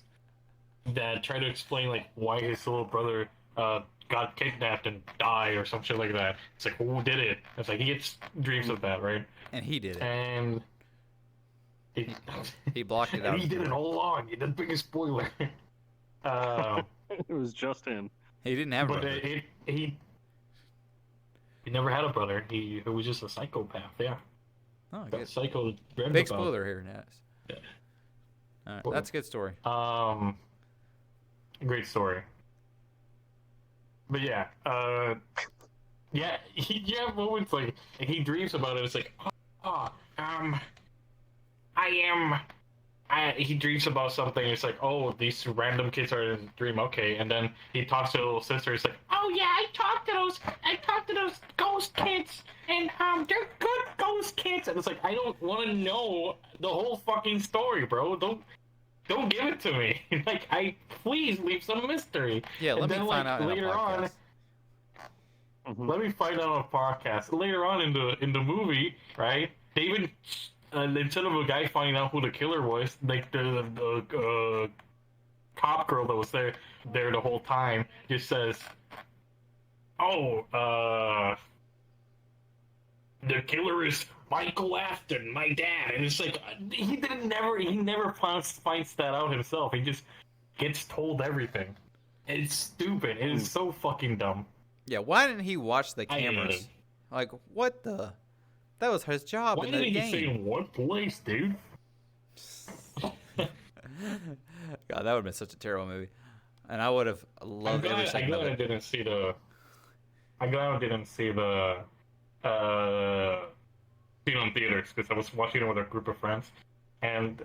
that try to explain like why his little brother got kidnapped and died or some shit like that. It's like who did it? It's like he gets dreams of that, right? And he did it. And He blocked it out. and he did it all along. The biggest spoiler. It was just him. He didn't have a But brother. he never had a brother. He was just a psychopath. Yeah, Oh, a good. psycho. Big roundabout. spoiler here, Nats. Yeah. All right, Well- that's a good story. Great story. But yeah, yeah, you have moments like he dreams about it. It's like, he dreams about something. It's like, oh, these random kids are in the dream. Okay, and then he talks to a little sister. It's like, oh yeah, I talked to those ghost kids, and they're good ghost kids. And it's like, I don't want to know the whole fucking story, bro. Don't give it to me. Like, please leave some mystery. Yeah, let And me then, find out in a later on. podcast. Mhm. Let me find out on a podcast. Later on in the movie, right? They even instead of a guy finding out who the killer was, like the cop girl that was there the whole time just says, "Oh, the killer is Michael Afton, my dad." And it's like he never finds that out himself. He just gets told everything. It's stupid. It is so fucking dumb. Yeah, why didn't he watch the I hate cameras? it. Like, what the? That was his job Why in didn't the he say game. in what place, dude? God, that would have been such a terrible movie. And I would have loved every I'm second glad of I it. didn't see the. I'm glad I didn't see the. Scene on theaters because I was watching it with a group of friends, and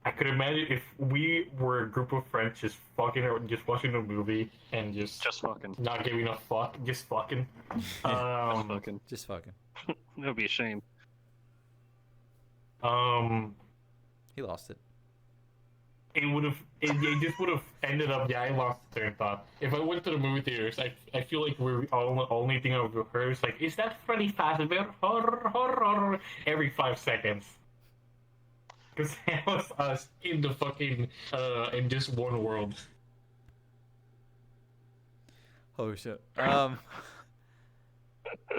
I could imagine if we were a group of friends just fucking or just watching a movie and just Fucking. not giving a fuck, just fucking. Just fucking. Just fucking. That would be a shame. He lost it. It just would have ended up. Yeah, I lost the train of thought. If I went to the movie theaters, I feel like we're only thing I've heard is like, is that Freddy Fazbear? Horror, horror, every 5 seconds. Because that was us in the fucking in just one world. Holy shit.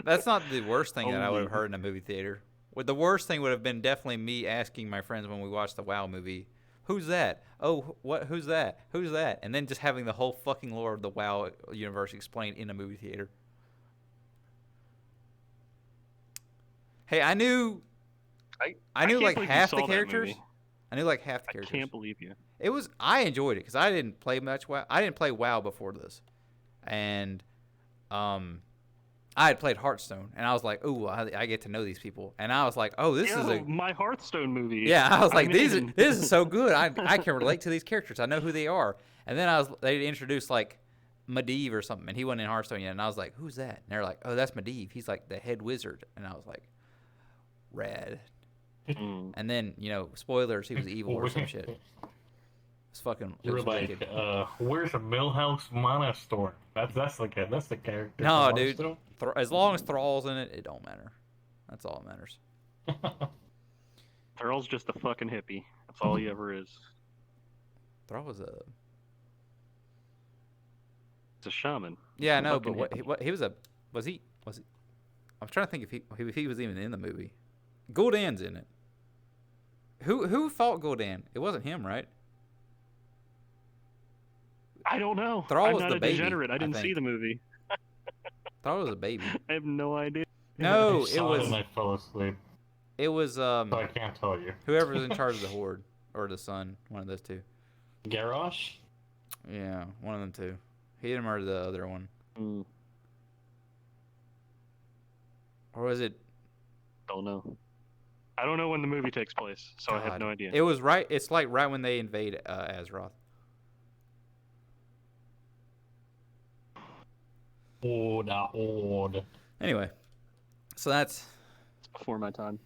That's not the worst thing that I would have heard in a movie theater. Well, the worst thing would have been definitely me asking my friends when we watched the WoW movie, "Who's that? Oh, what? Who's that? Who's that?" And then just having the whole fucking lore of the WoW universe explained in a movie theater. Hey, I knew I can't like believe you half saw the that characters. movie. I knew like half the I characters. can't believe you. I enjoyed it because I didn't play much WoW. I didn't play WoW before this, and I had played Hearthstone, and I was like, "Ooh, I get to know these people," and I was like, "Oh, this is a my Hearthstone movie. yeah." I was like, I'm "This in. is so good. I can relate to these characters. I know who they are." And then they introduced like Medivh or something, and he wasn't in Hearthstone yet, and I was like, "Who's that?" And they're like, "Oh, that's Medivh. He's like the head wizard," and I was like, "Rad." Mm. And then spoilers, he was evil or some shit. It's fucking. It You were was like, wicked. where's the Millhouse Mana store? That's the character. No, from dude. Hearthstone. As long as Thrall's in it, it don't matter. That's all that matters. Thrall's just a fucking hippie. That's all he ever is. Thrall was a. He's a shaman. Yeah, I A know, but fucking hippie. he was a. Was he? I'm trying to think if he was even in the movie. Gul'dan's in it. Who fought Gul'dan? It wasn't him, right? I don't know. Thrall I'm was not the a baby, degenerate. I I didn't see think. the movie. Thought it was a baby. I have no idea. No, I it saw was and I fell asleep, it was so I can't tell you. whoever was in charge of the horde or the sun, one of those two. Garrosh? Yeah, one of them two. He didn't murder the other one, Mm, or was it? don't know. I don't know when the movie takes place, so I have God. no idea. It was right. It's like right when they invade Azeroth. Old. Anyway, so that's It's before my time.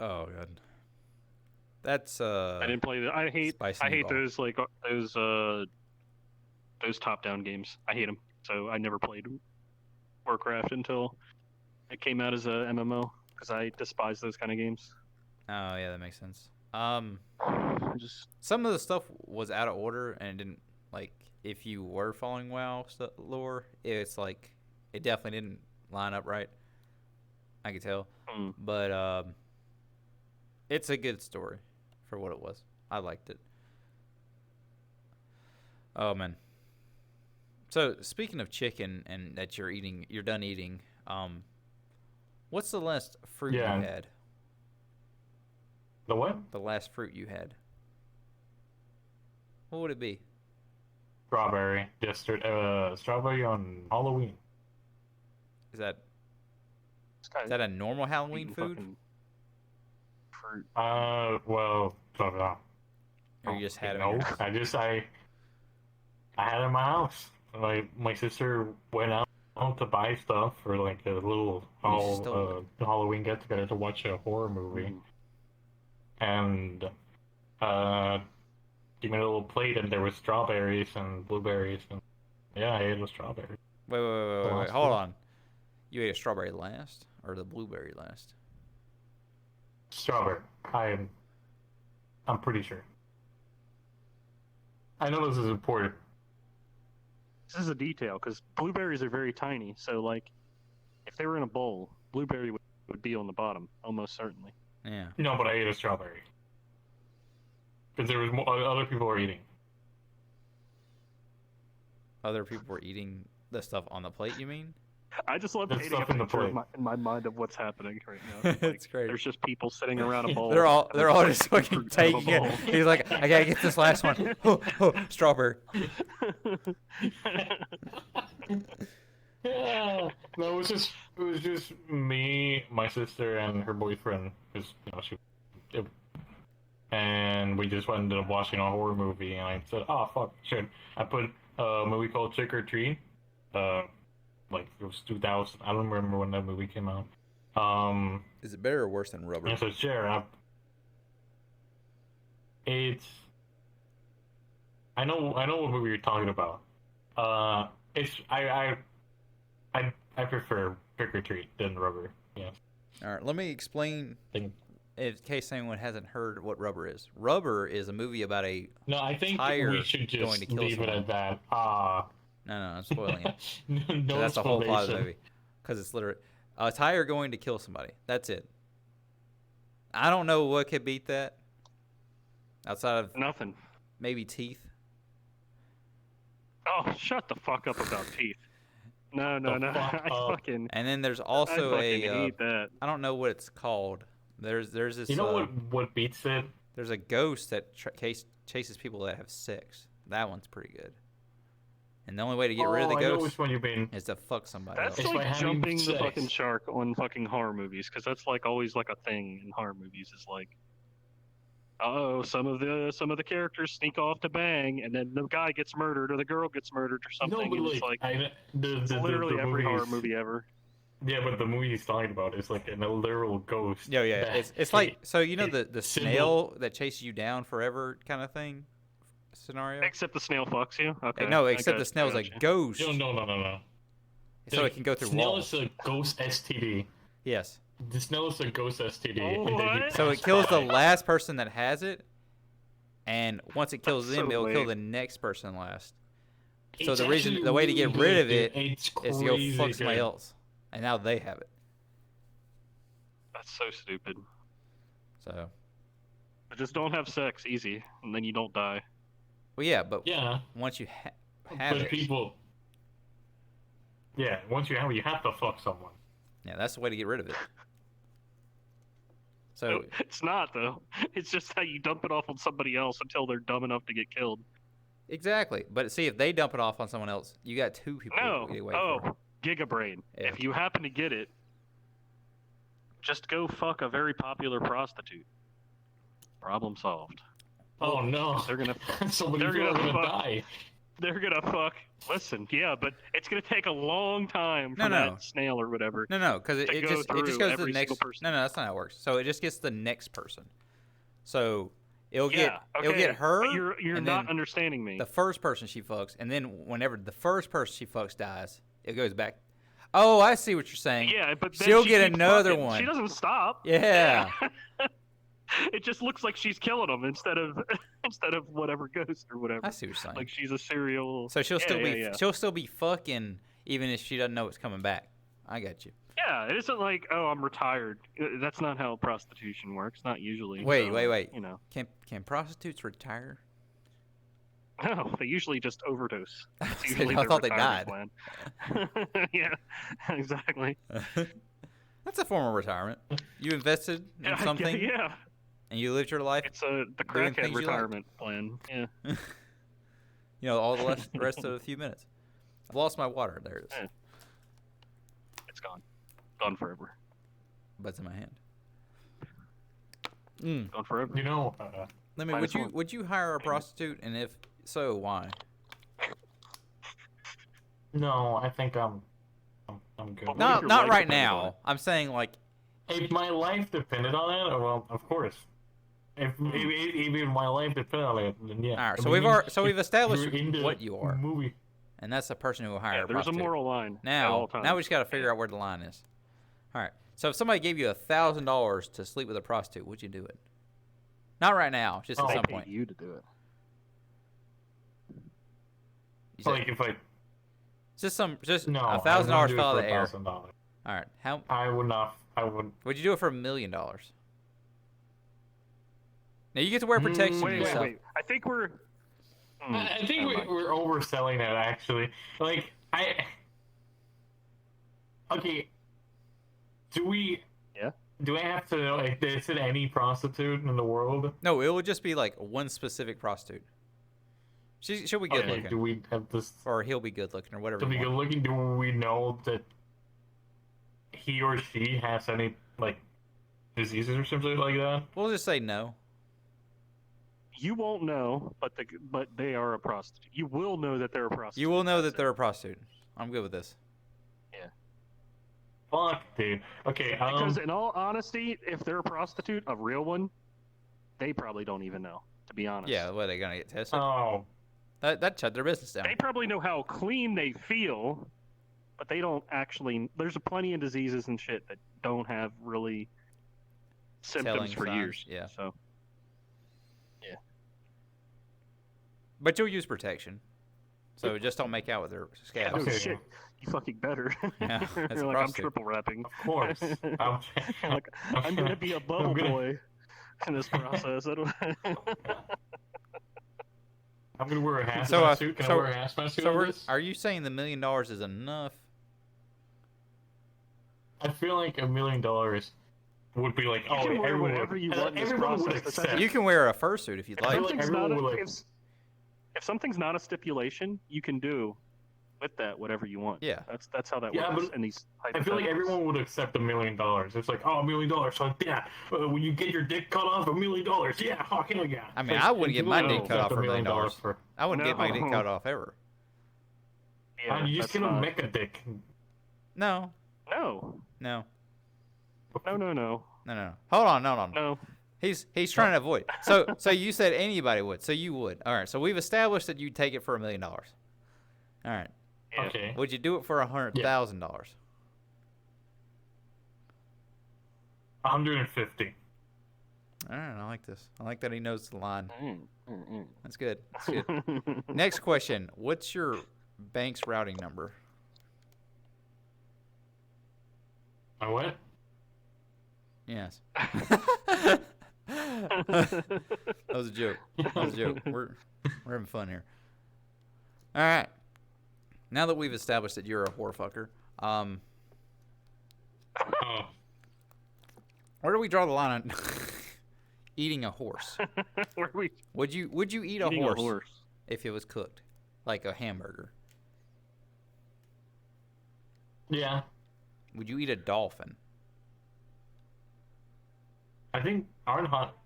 oh god. That's I didn't play that. I hate Spicy I hate meatball. those like those top-down games. I hate them. So I never played Warcraft until it came out as a MMO because I despise those kind of games. Oh yeah, that makes sense. I just Some of the stuff was out of order and it didn't like if you were following WoW lore, it's like it definitely didn't line up right. I could tell, mm, but it's a good story for what it was. I liked it. Oh man. So speaking of chicken and that you're done eating. What's the last fruit Yeah. you had? The what? The last fruit you had. What would it be? Strawberry. Yesterday, strawberry on Halloween. Is that this guy is that a normal Halloween eating food, fucking fruit. Well, or you just had it? No, I had it in my house. My sister went out to buy stuff for like a little stole Halloween get together to watch a horror movie, Mm. and gave me a little plate, and there was strawberries and blueberries, and yeah, I ate the strawberries. Wait, last hold fruit. on. You ate a strawberry last, or the blueberry last? Strawberry. I'm pretty sure. I know this is important. This is a detail because blueberries are very tiny. So like, if they were in a bowl, blueberry would be on the bottom almost certainly. Yeah. No, but I ate a strawberry because there was other people were eating. Other people were eating the stuff on the plate. You mean? I just love There's painting a stuff in the picture plate. in my mind of what's happening right now. Like, It's great. There's just people sitting around a bowl. They're all and just like fucking fruit out of a taking it. bowl. He's like, I gotta get this last one. Strawberry. Yeah. No, it was just me, my sister, and her boyfriend. Because and we just ended up watching a horror movie, and I said, "Oh fuck, shit!" I put a movie called Trick or Treat. Like it was 2000. I don't remember when that movie came out. Is it better or worse than Rubber? And so share. It's. I know what movie you're talking about. It's I prefer Trick or Treat than Rubber. Yes. All right, let me explain. Think- In case anyone hasn't heard what Rubber is. Rubber is a movie about a No, I think Tire we should going just to kill leave it someone. at that. no, I'm spoiling it. No That's the whole plot of the explanation. movie. Because it's literally a tire going to kill somebody. That's it. I don't know what could beat that. Outside of Nothing. maybe teeth. Oh, shut the fuck up about teeth. No. The fuck I up. fucking. And then there's I also fucking a hate that. I don't know what it's called. There's this You know what beats it? there's a ghost that chases people that have sex. That one's pretty good. And the only way to get rid of the I know ghost which one you mean. is to fuck somebody That's It's else. by like having jumping the sex. fucking shark on fucking horror movies, because that's like always like a thing in horror movies. Is like, oh, some of the characters sneak off to bang, and then the guy gets murdered or the girl gets murdered or something. No, but and it's like it's literally every horror movies- movie ever. Yeah, but the movie he's talking about is like a literal ghost. Yeah, that- it's like so you know it- the symbol- snail that chases you down forever kind of thing scenario. Except the snail fucks you. Okay. No, I except the got- snail's I a gotcha. ghost, No. so it can go through Snail walls. is a ghost STD. Yes, The snail is a ghost STD. Oh, and then you what? so it pass kills the by. last person that has it, and once it kills That's them, so it'll kill lame. the next person last. So It's the reason, actually the way to get really rid of good, it dude. It's is to go crazy fuck somebody good. else, and now they have it. That's so stupid. So, But just don't have sex, easy, and then you don't die. well, yeah, but Yeah, once you have but it, people. Yeah, once you have to fuck someone. yeah, that's the way to get rid of it. So, No, it's not though. It's just how you dump it off on somebody else until they're dumb enough to get killed. exactly. But see, if they dump it off on someone else, you got two people No. to get away Oh, from. Gigabrain. Yeah. If you happen to get it, just go fuck a very popular prostitute. Problem solved. Oh no! They're gonna Somebody's they're gonna gonna fuck- die. they're gonna fuck. Listen, yeah, but it's gonna take a long time for No, no. that snail or whatever. No, because to it go just through goes to the every next. single person. No, that's not how it works. So it just gets the next person. So it'll Yeah, it'll get okay, her. but you're and not then understanding me. the first person she fucks, and then whenever the first person she fucks dies, it goes back. Oh, I see what you're saying. Yeah, but then She'll she get keeps another fucking. one. She doesn't stop. Yeah. It just looks like she's killing them instead of whatever ghost or whatever. I see what you're saying. Like she's a serial. So she'll Yeah, still be yeah. she'll still be fucking even if she doesn't know it's coming back. I got you. Yeah, it isn't like, oh, I'm retired. That's not how prostitution works. Not usually. Wait. You know, Can prostitutes retire? no, they usually just overdose. That's I usually thought their they died. retirement plan. Yeah, exactly. That's a form of retirement. You invested in something Yeah, and you lived your life. it's the Doing crackhead things you like. retirement plan. Yeah. You know, all the rest of a few minutes. I've lost my water. There it is. Yeah. It's gone. Gone forever. But it's in my hand. Mm. Gone forever. You know, Let me. Minus one. Would you hire a prostitute? And if so, why? no, I think I'm good. What if Not your not life right depended on now. it? I'm saying like If my life depended on it, well, of course. If even my life depended on it, then yeah. all right. I So mean, we've established you're into what you are, Movie. and that's the person who will hire Yeah, a there's a prostitute. moral line. at Now all times. we just got to figure out where the line is. All right. So if somebody gave you $1,000 to sleep with a prostitute, would you do it? Not right now, just Oh. at They some paid point. you to do it. You said, Like if I just no, $1,000 fell out of the air. $1,000. All right. How I would not. I would. would you do it for $1 million? Now you get to wear protection Mm, Wait, yourself. wait. I think we're. I think never mind. we're overselling it. Actually, like I. Okay. Do we? Yeah. Do I have to like? Is it any prostitute in the world? No, it would just be like one specific prostitute. She'll be good Okay. looking, Do we have this? or he'll be good looking, or whatever. To be you good want. looking, do we know that he or she has any like diseases or something like that? We'll just say no. You won't know, but they are a prostitute. You will know that they're a prostitute. You will know That's that they're a prostitute. I'm good with this. Fuck, dude. Okay. Because in all honesty, if they're a prostitute, a real one, they probably don't even know. To be honest. Yeah, what are they gonna get tested? Oh. That shut their business down. They probably know how clean they feel, but they don't actually. There's plenty of diseases and shit that don't have really symptoms Telling for signs, years. yeah. So But you'll use protection. So just don't make out with her scabs. oh Okay. shit, you fucking better. Yeah, that's a You're like I'm prostitute. triple wrapping. Of course. I'm, Like, I'm gonna be a bubble I'm gonna- boy in this process. I don't. I'm gonna wear a hazmat So, suit. Can so- I wear a hazmat suit? So on we're, this? are you saying the $1 million is enough? I feel like $1 million would be like, You oh, can wear everyone whatever would, you want in this everyone would process. That's accept. You can wear a fursuit if you'd I like. feel like Something's everyone not a- would, like- if something's not a stipulation, you can do with that whatever you want. Yeah. That's how that Yeah, works but in these. I feel like hypotheticals. everyone would accept $1 million. It's like, oh, $1 million. So yeah, when you get your dick cut off, $1 million. Yeah, oh, hell yeah. I mean, Like, I wouldn't get my people dick cut off accept for $1 million. for. I wouldn't get my dick No. cut off ever. Yeah, you just that's get a not- mecha dick. No, No, no, no, no, no, no. Hold on, no. no. He's trying to avoid. So you said anybody would. So you would. All right. So we've established that you'd take it for $1 million. All right. Yeah. Okay. Would you do it for $100,000? 150. All right. I like this. I like that he knows the line. Mm. That's good. That's good. Next question. What's your bank's routing number? My what? Yes. That was a joke. That was a joke. We're having fun here. All right. Now that we've established that you're a whore fucker, Oh, where do we draw the line on eating a horse? Where are we Would you eat a eating horse, a horse? if it was cooked, like a hamburger? yeah. Would you eat a dolphin? I think aren't hot.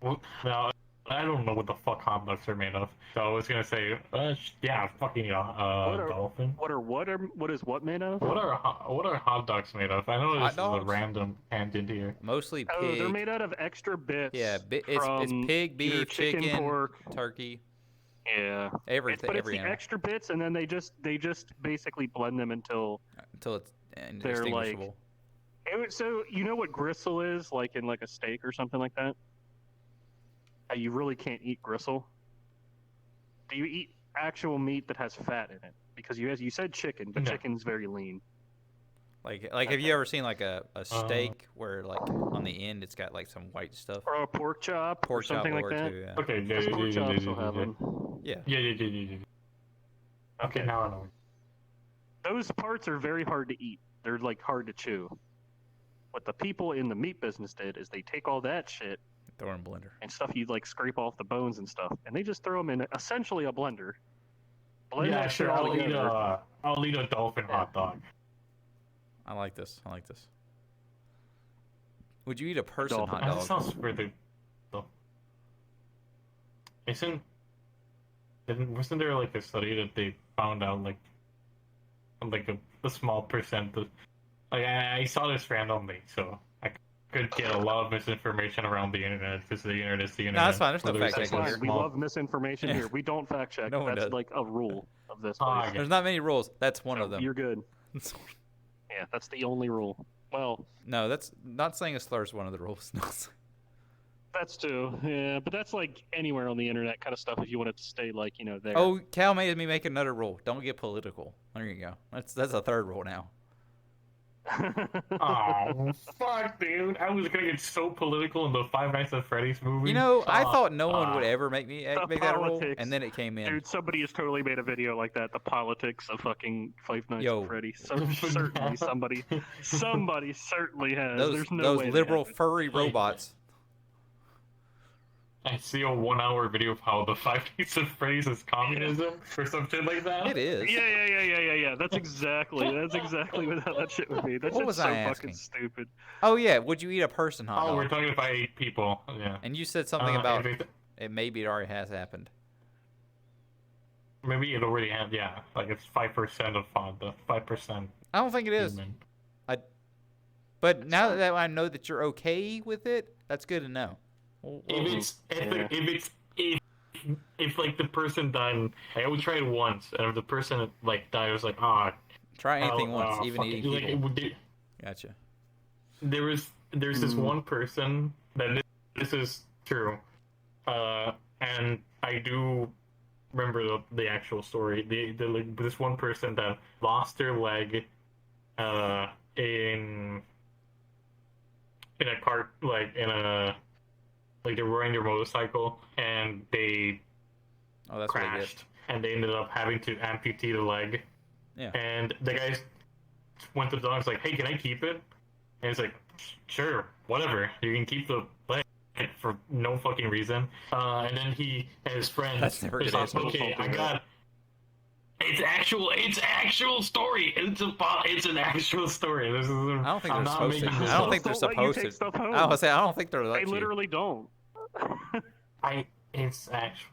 Well, now I don't know what the fuck hot dogs are made of. So I was gonna say, yeah, fucking dolphin. What is what made of? What are hot dogs made of? I know Hot this is a dogs? random tangent here. Mostly pig. Oh, they're made out of extra bits. Yeah, it's from pig, either beef, chicken, pork. turkey, Yeah. everything, But it's every the animal, extra bits, and then they just basically blend them until. until it's They're like- indistinguishable. So you know what gristle is, like in like a steak or something like that. You really can't eat gristle. Do you eat actual meat that has fat in it? Because you said chicken, but No. chicken's very lean. Like have you ever seen like a steak where like on the end it's got like some white stuff? Or a pork chop, or Pork chop something like or that. two, yeah. Okay, yeah, Because pork chops will have yeah, them. Yeah. yeah. Okay, now I know. Those parts are very hard to eat. They're like hard to chew. What the people in the meat business did is they take all that shit Throw it in a blender. and stuff you like scrape off the bones and stuff, and they just throw them in essentially a blender. Blend Yeah, that shit sure. all together. I'll eat a dolphin hot dog. I like this. Would you eat a person Dolphin. hot That dog? sounds really. Wasn't there like a study that they found out like a small percent of, like I saw this randomly, so I could get a lot of misinformation around the internet because the internet is the internet. that's fine. There's no Whether it's, fact like, checking a Fine, we small- love misinformation Yeah. here. We don't fact check. No one That's does. like a rule of this Ah, place. okay. There's not many rules. That's one of them. You're good. Yeah, that's the only rule. Well, No, that's not saying a slur is one of the rules. No. that's too. Yeah, but that's like anywhere on the internet kind of stuff if you want it to stay like, there. Oh, Cal made me make another rule. Don't get political. There you go. That's a third rule now. Oh fuck, dude! I was gonna get so political in the Five Nights at Freddy's movie. You know, I Fuck. thought no one would ever make me make that a rule, politics. and then it came in. Dude, somebody has totally made a video like that. The politics of fucking Five Nights Yo. at Freddy's. Certainly somebody certainly has. Those There's no way they liberal haven't. furry robots. I see a 1 hour video of how the Five Nights at Freddy's is communism or something like that. It is. Yeah. That's exactly what how that shit would be. That's What just was so I asking? fucking stupid. Oh yeah. Would you eat a person hot Oh, dog? we're talking if I ate people. Yeah. And you said something about if it. Maybe it already has happened. maybe it already had. Yeah, like it's 5% of the 5%. I don't think it is. human. But now that I know that you're okay with it, that's good to know. Well, If like the person died, I would try it once, and if the person like died, I was like, try anything once, even fuck it. eating Like, people. Gotcha. Gotcha. There's this one person that this is true, and I do remember the actual story. Like, this one person that lost their leg, in a cart, like they were riding their motorcycle and they Oh, that's what I get. crashed, and they ended up having to amputate a leg. Yeah. And the guy went to the dog and was like, "Hey, can I keep it?" And he's like, "Sure, whatever. You can keep the leg for no fucking reason." And then he and his friend That's never was gonna like, happen. "Okay, I got." It's actual story. It's an actual story. This is. I don't think I'm they're not supposed to. making this I don't up. think they're Don't let you supposed take to. stuff home. I was say I don't think they're They let you. literally don't. It's actual.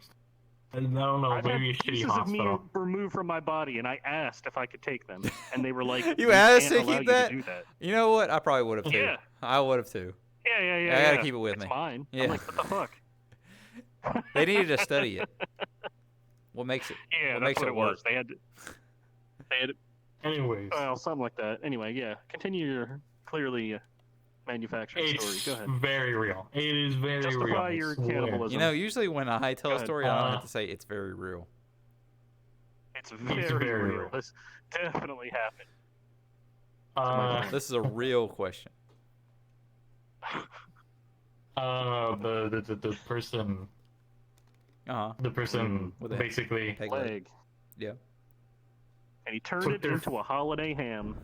I don't know. I've Maybe a had shitty pieces of me hospital. removed from my body, and I asked if I could take them, and they were like, You "We asked can't to allow keep you that? To do that. You know what? I probably would have too. Yeah. I would have too. Yeah. I gotta keep it with it's me. Fine. Yeah. I'm like, what the fuck? They needed to study it. What makes it? Yeah, what that's makes what it it work? was. They had. Anyways, Well, something like that. Anyway, yeah. Continue your clearly manufactured story. it's Go ahead. very real. It is very real. Justify I your swear. cannibalism. You know, usually when I tell Go a ahead. story, I don't have Uh, to say it's very real. It's very, very real. real. This definitely happened. Uh, This is a real question. the person Uh-huh. With a basically peg leg. Leg. Yeah. And he turned So it they're- into a holiday ham.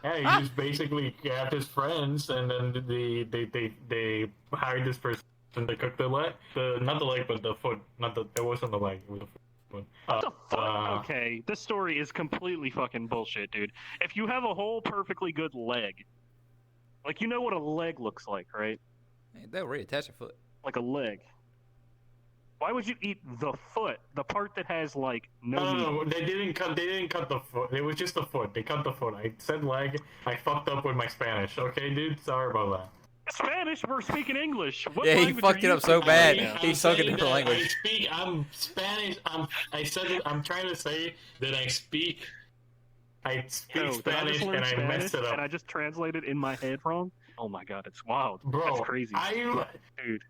yeah, he just basically got his friends, and then they hired this person to cook the leg, not the leg, but the foot. Not the it wasn't the leg, it was the foot. What the fuck? Okay, this story is completely fucking bullshit, dude. If you have a whole perfectly good leg, like you know what a leg looks like, right? They'll reattach a foot. Like a leg. Why would you eat the foot, the part that has like no meat? No, they didn't cut the foot. It was just the foot. They cut the foot. I said leg. I fucked up with my Spanish. Okay, dude. Sorry about that. Spanish? We're speaking English. What Yeah, he language fucked are it you up so speaking bad. right now? He spoke a different language. I'm Spanish. I'm trying to say that I speak Yo, did I Spanish just learn and I Spanish messed it and I up. just translated in my head wrong? Oh my god, it's wild. Bro, That's crazy. Dude,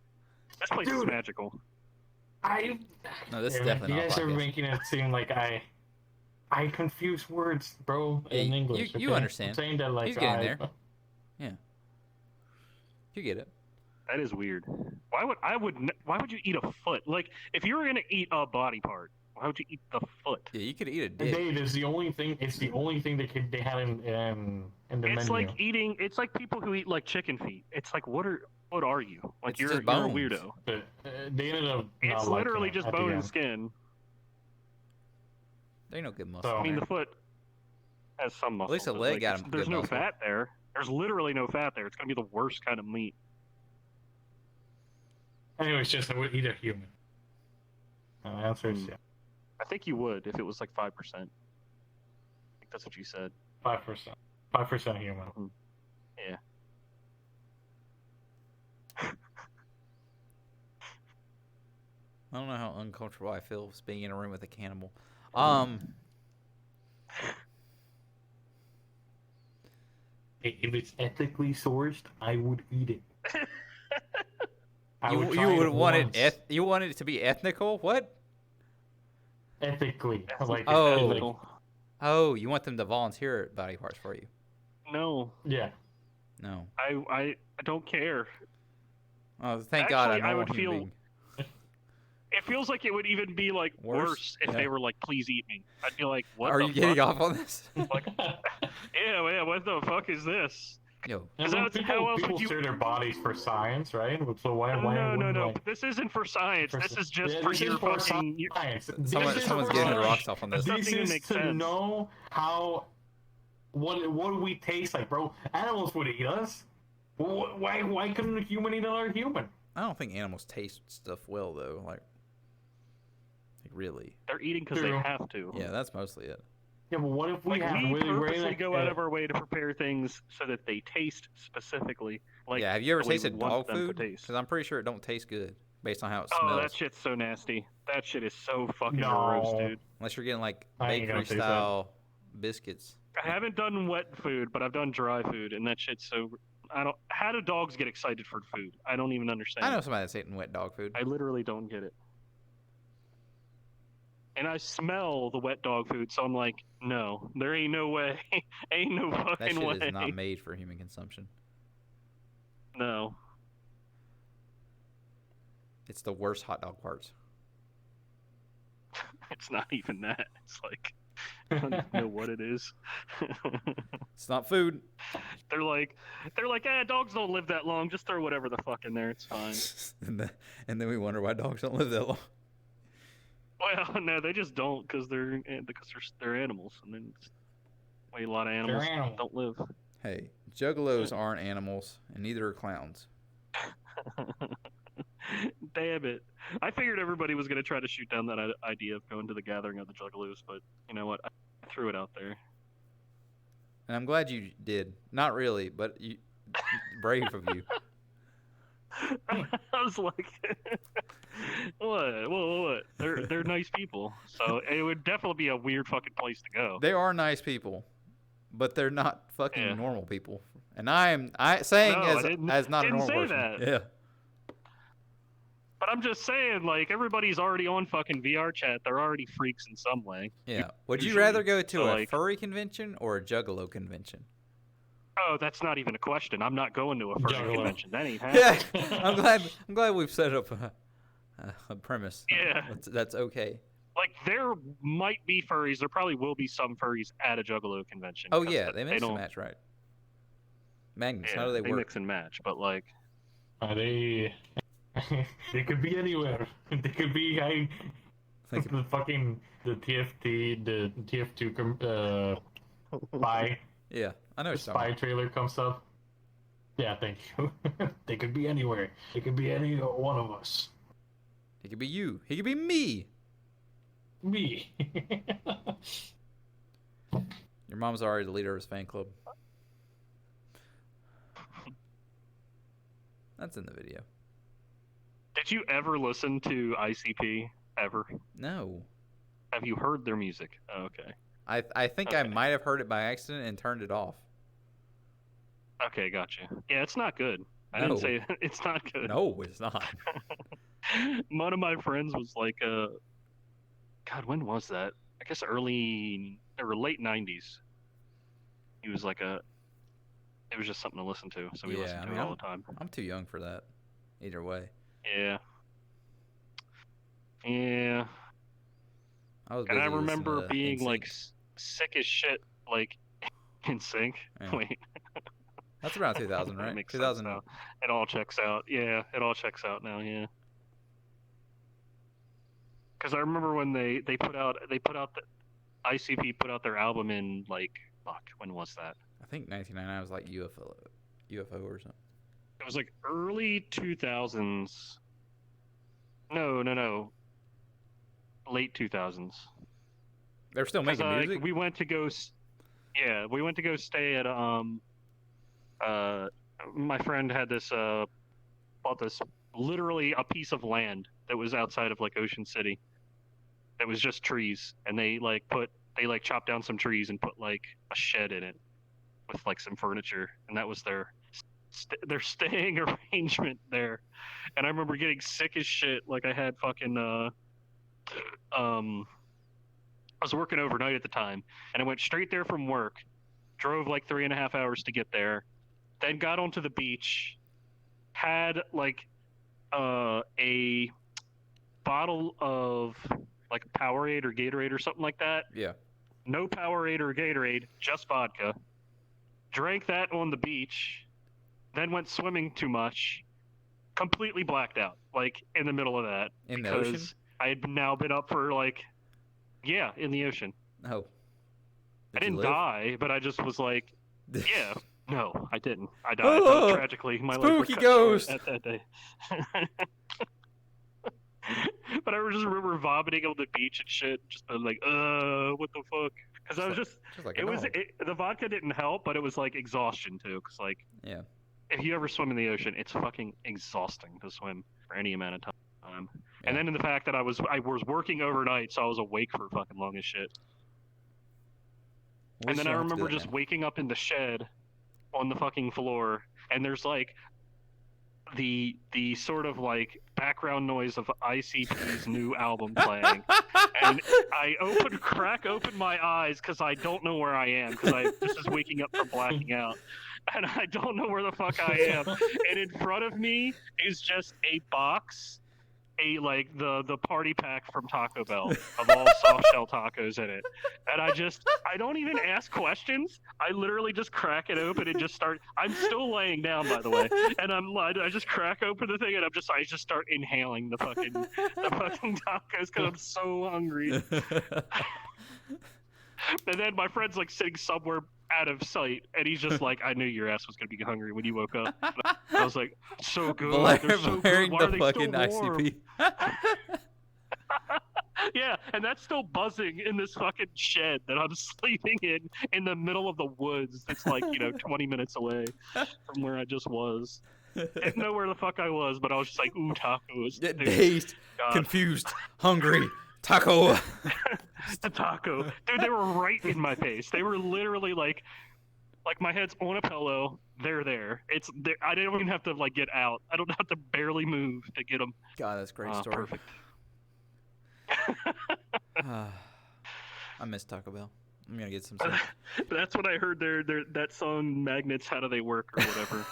this place is Dude. magical. No, this is Yeah, definitely you not a guys are podcast. making it seem like I confuse words, bro, in Yeah, English. you okay? understand. I'm saying that like He's getting there. You get it. That is weird. Why would you eat a foot? Like, if you were gonna eat a body part, why would you eat the foot? Yeah, you could eat a dick. Dave is the only thing. It's the only thing they had in the It's menu. like eating. It's like people who eat like chicken feet. It's like what are you? Like It's you're just a bones. weirdo. But they ended up. not It's liking literally it just at the bone and end. skin. There ain't no good muscle. So- I mean, there. the foot has some muscle. least the but, leg like, got it's- him There's good no muscle. fat there. There's literally no fat there. It's gonna be the worst kind of meat. Anyways, just I would eat a human. The answer is Hmm. yeah, I think you would if it was like 5%. I think that's what you said. 5%. 5% human. Yeah. I don't know how uncomfortable I feel just being in a room with a cannibal. If it's ethically sourced, I would eat it. I you try would want once. it. You wanted it to be ethnical? What? Ethically. Like, Oh. like, Oh, you want them to volunteer body parts for you? No, yeah. No. I don't care. Oh, thank God Actually, I'm I a would human feel- being. It feels like it would even be like Worse? worse if Yeah. they were like, "Please eat me." I'd be like, "What Are the you getting fuck? off on this? Yeah, what the fuck is this?" Yo, Is that how else people would you- share their bodies for science, right? So why No, wouldn't, no. like, This isn't for science. for- This is just Yeah, for this your is for fucking. You, science. someone's getting the rocks off on this. Doesn't This even is make to sense. know how what we taste like, bro. Animals would eat us. Why couldn't a human eat another human? I don't think animals taste stuff well though. Like really. they're eating because they True. have to. Yeah, that's mostly it. Yeah, but what if we Like have we really purposely like, go out of our way to prepare things so that they taste specifically. Like yeah, have you ever the way we tasted want dog them to food? taste. Because I'm pretty sure it don't taste good based on how it Oh, smells. that shit's so nasty. That shit is so fucking No. gross, dude. Unless you're getting like I ain't gonna bakery taste that. style biscuits. I haven't done wet food, but I've done dry food, and that shit's so. I don't. How do dogs get excited for food? I don't even understand. I know somebody that's eating wet dog food. I literally don't get it. And I smell the wet dog food, so I'm like, no, there ain't no way, ain't no That fucking shit way. is not made for human consumption. No, It's the worst hot dog parts. it's not even that. It's like, I don't even know what it is. It's not food. they're like, dogs don't live that long. Just throw whatever the fuck in there. It's fine. and then we wonder why dogs don't live that long. Well, no, they just don't because they're animals, and then it's why a lot of animals animals. don't live. Hey, juggalos aren't animals, and neither are clowns. Damn it! I figured everybody was gonna try to shoot down that idea of going to the gathering of the Juggalos, but you know what? I threw it out there. And I'm glad you did. Not really, but you brave of you. I was like, what? They're nice people, so it would definitely be a weird fucking place to go. They are nice people, but they're not fucking Yeah. normal people. And I saying No, I as not a didn't normal say person. that. Yeah. But I'm just saying, like, everybody's already on fucking VR chat. They're already freaks in some way. Yeah. Would you Usually. rather go to So, a like- furry convention or a juggalo convention? Oh, that's not even a question. I'm not going to a furry Juggalo. convention. That ain't Yeah, happening. I'm glad we've set up a premise. Yeah. That's okay. Like, there might be furries. There probably will be some furries at a Juggalo convention. Oh 'cause yeah, they mix and don't. match, right? Magnus, Yeah, how do they work? mix and match, but like, They they could be anywhere. They could be the fucking the TF2 spy Yeah, I know. spy trailer comes up. Yeah, thank you. They could be anywhere. They could be any one of us. He could be you. He could be me. Me. Your mom's already the leader of his fan club. That's in the video. did you ever listen to ICP ever? No. Have you heard their music? Oh, okay. I think I Okay. might have heard it by accident and turned it off. Okay, gotcha. Yeah, it's not good. I No. didn't say it's not good. No, it's not. One of my friends was like, God, when was that? I guess early or late 90s. He was like it was just something to listen to, so we Yeah, listened I to mean, it all the time. I'm too young for that. Either way. Yeah. Yeah. I was And I busy listening remember to being NSYNC. like sick as shit, like in sync. Yeah. Wait, That's around 2000, that right? makes 2000. sense now. It all checks out. Yeah, it all checks out now. Yeah. Because I remember when they put out the ICP put out their album in like fuck, when was that? I think 1999 was like UFO or something. It was like early 2000s. No. Late 2000s. They're still making music. We went to go. We went to go stay at my friend had this bought this literally a piece of land that was outside of like Ocean City. That was just trees, and they chopped down some trees and put like a shed in it with like some furniture, and that was their staying arrangement there. And I remember getting sick as shit. Like I had fucking I was working overnight at the time, and I went straight there from work, drove like 3.5 hours to get there, then got onto the beach, had like a bottle of like Powerade or Gatorade or something like that. Yeah. No Powerade or Gatorade, just vodka. Drank that on the beach, then went swimming too much, completely blacked out, like in the middle of that. In the because ocean? I had now been up for like, yeah, in the ocean. Oh. I Did you didn't live? die, but I just was like, yeah, no, I didn't. I died Oh, tragically. My life was spooky cut short ghost. at that day. But I just remember vomiting on the beach and shit, just being like, what the fuck? Because I was just, Just like a dog. the vodka didn't help, but it was like exhaustion too. Because like, Yeah. if you ever swim in the ocean, it's fucking exhausting to swim for any amount of time. Yeah. And then in the fact that I was working overnight, so I was awake for fucking long as shit. We And then should I have to do remember that, just man. waking up in the shed on the fucking floor, and there's like the sort of like background noise of ICP's new album playing. And I crack open my eyes because I don't know where I am, because this is waking up from blacking out. And I don't know where the fuck I am. And in front of me is just a box, like the party pack from Taco Bell of all soft shell tacos in it. And I don't even ask questions. I literally just crack it open and just start. I'm still laying down, by the way. And I just crack open the thing and I just start inhaling the fucking tacos because I'm so hungry. And then my friend's like sitting somewhere out of sight, and he's just like, "I knew your ass was gonna be hungry when you woke up." And I was like, "So good, they're so good. Blaring Why are the they fucking still warm?" ICP. Yeah, and that's still buzzing in this fucking shed that I'm sleeping in the middle of the woods. It's like 20 minutes away from where I just was. Didn't know where the fuck I was, but I was just like, "Ooh, tacos." Dude, Dazed, God. confused, hungry, taco. The taco, dude, they were right in my face. They were literally like my head's on a pillow. They're there. It's there. I don't even have to like get out. I don't have to barely move to get them. God, that's a great story. Perfect. I miss Taco Bell. I'm gonna get some. But that's what I heard. That song "Magnets, How Do They Work" or whatever.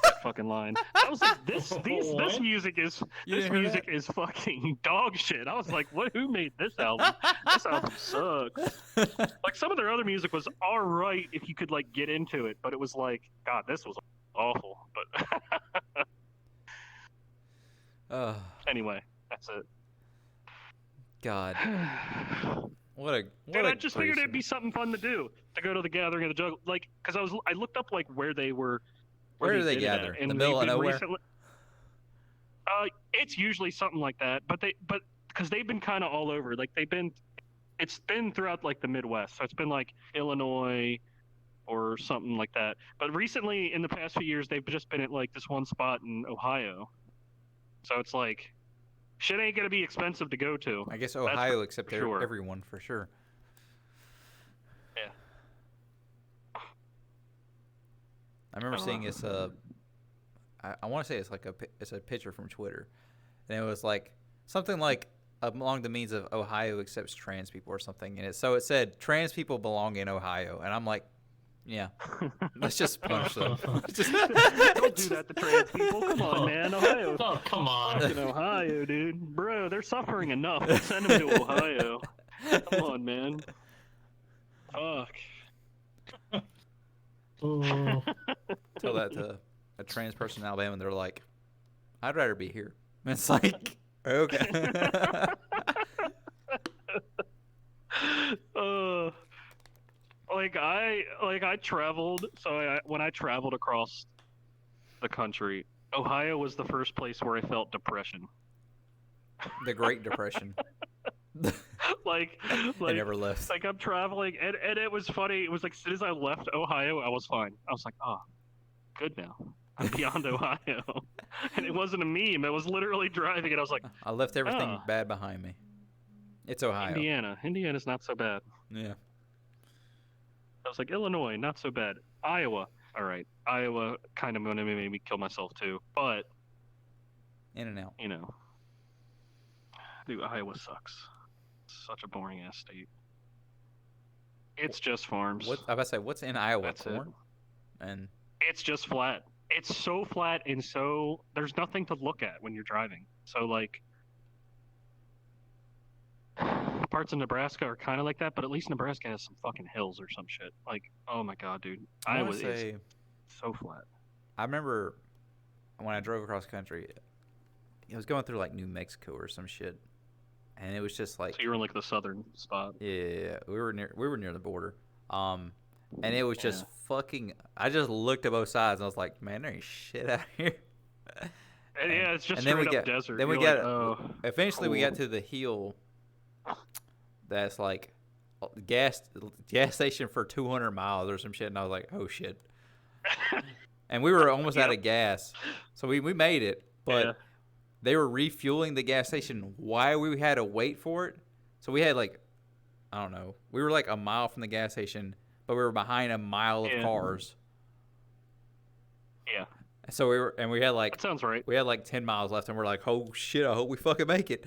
That fucking line. I was like, this What? music is You this didn't hear music is fucking dog shit. I was like, what? Who made this album? This album sucks. Like some of their other music was all right if you could like get into it, but it was like, God, this was awful. But Oh anyway, that's it. God, what a Dude, I just figured it'd be something fun to do to go to the Gathering of the Juggle, like because I looked up like where they were. Where do they did it at, gather? and The middle they've of been nowhere? recently- it's usually something like that, but because they've been kind of all over. Like it's been throughout like the Midwest, so it's been like Illinois or something like that. But recently, in the past few years, they've just been at like this one spot in Ohio. So it's like, shit ain't gonna be expensive to go to. I guess for Ohio accepted sure. everyone for sure. Yeah. I remember seeing this. I want to say it's a picture from Twitter, and it was like something like along the means of Ohio accepts trans people or something, and it said trans people belong in Ohio, and I'm like, yeah, let's just punish them. Don't do that to trans people. Come on, man. Ohio. Oh, come on. Fucking Ohio, dude. Bro, they're suffering enough. Let's send them to Ohio. Come on, man. Fuck. Oh. Tell that to a trans person in Alabama, and they're like, I'd rather be here. And it's like, okay. I traveled. So when I traveled across the country, Ohio was the first place where I felt depression. The Great Depression. like I never left. like I'm traveling, and it was funny. It was like as soon as I left Ohio, I was fine. I was like, oh, good now. I'm beyond Ohio. And it wasn't a meme. It was literally driving, and I was like, I left everything Ah. bad behind me. It's Ohio. Indiana's not so bad. Yeah. I was like, Illinois, not so bad. Iowa, all right. Iowa kind of gonna make me kill myself too. But In and out. you know, dude, Iowa sucks. It's such a boring ass state. It's just farms. What I about to say? What's in Iowa? That's it. Corn? And It's just flat. It's so flat and so there's nothing to look at when you're driving. So like parts of Nebraska are kind of like that, but at least Nebraska has some fucking hills or some shit. Like, oh my god, dude, I Iowa want to say, is so flat. I remember when I drove across country, it was going through like New Mexico or some shit, and it was just like, So you're in like the southern spot. yeah, we were near the border, and it was just fucking. I just looked at both sides and I was like, man, there ain't shit out here. And yeah, it's just and then we straight up get- desert. then we You're get- like, oh, Eventually, we got cool. to the hill that's like gas station for 200 miles or some shit, and I was like, oh shit. And we were almost out of gas, so we made it, but Yeah. they were refueling the gas station while we had to wait for it. So we had like, I don't know, we were like a mile from the gas station, but we were behind a mile of Yeah. cars. Yeah, So we had like that sounds right. 10 miles left, and we're like, oh shit, I hope we fucking make it.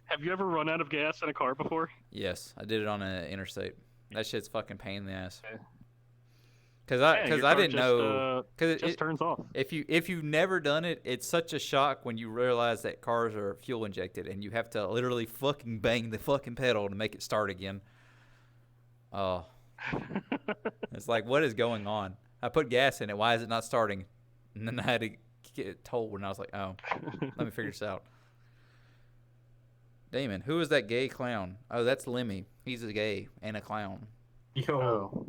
Have you ever run out of gas in a car before? Yes, I did it on an interstate. That shit's fucking pain in the ass. Okay. Cause Yeah, I your car didn't just, know. Cause It just turns off. if you've never done it, it's such a shock when you realize that cars are fuel injected and you have to literally fucking bang the fucking pedal to make it start again. Oh, it's like, what is going on? I put gas in it. Why is it not starting? And then I had to get it told, and I was like, oh, let me figure this out. Damon, who is that gay clown? Oh, that's Lemmy. He's a gay and a clown. Yo, Oh.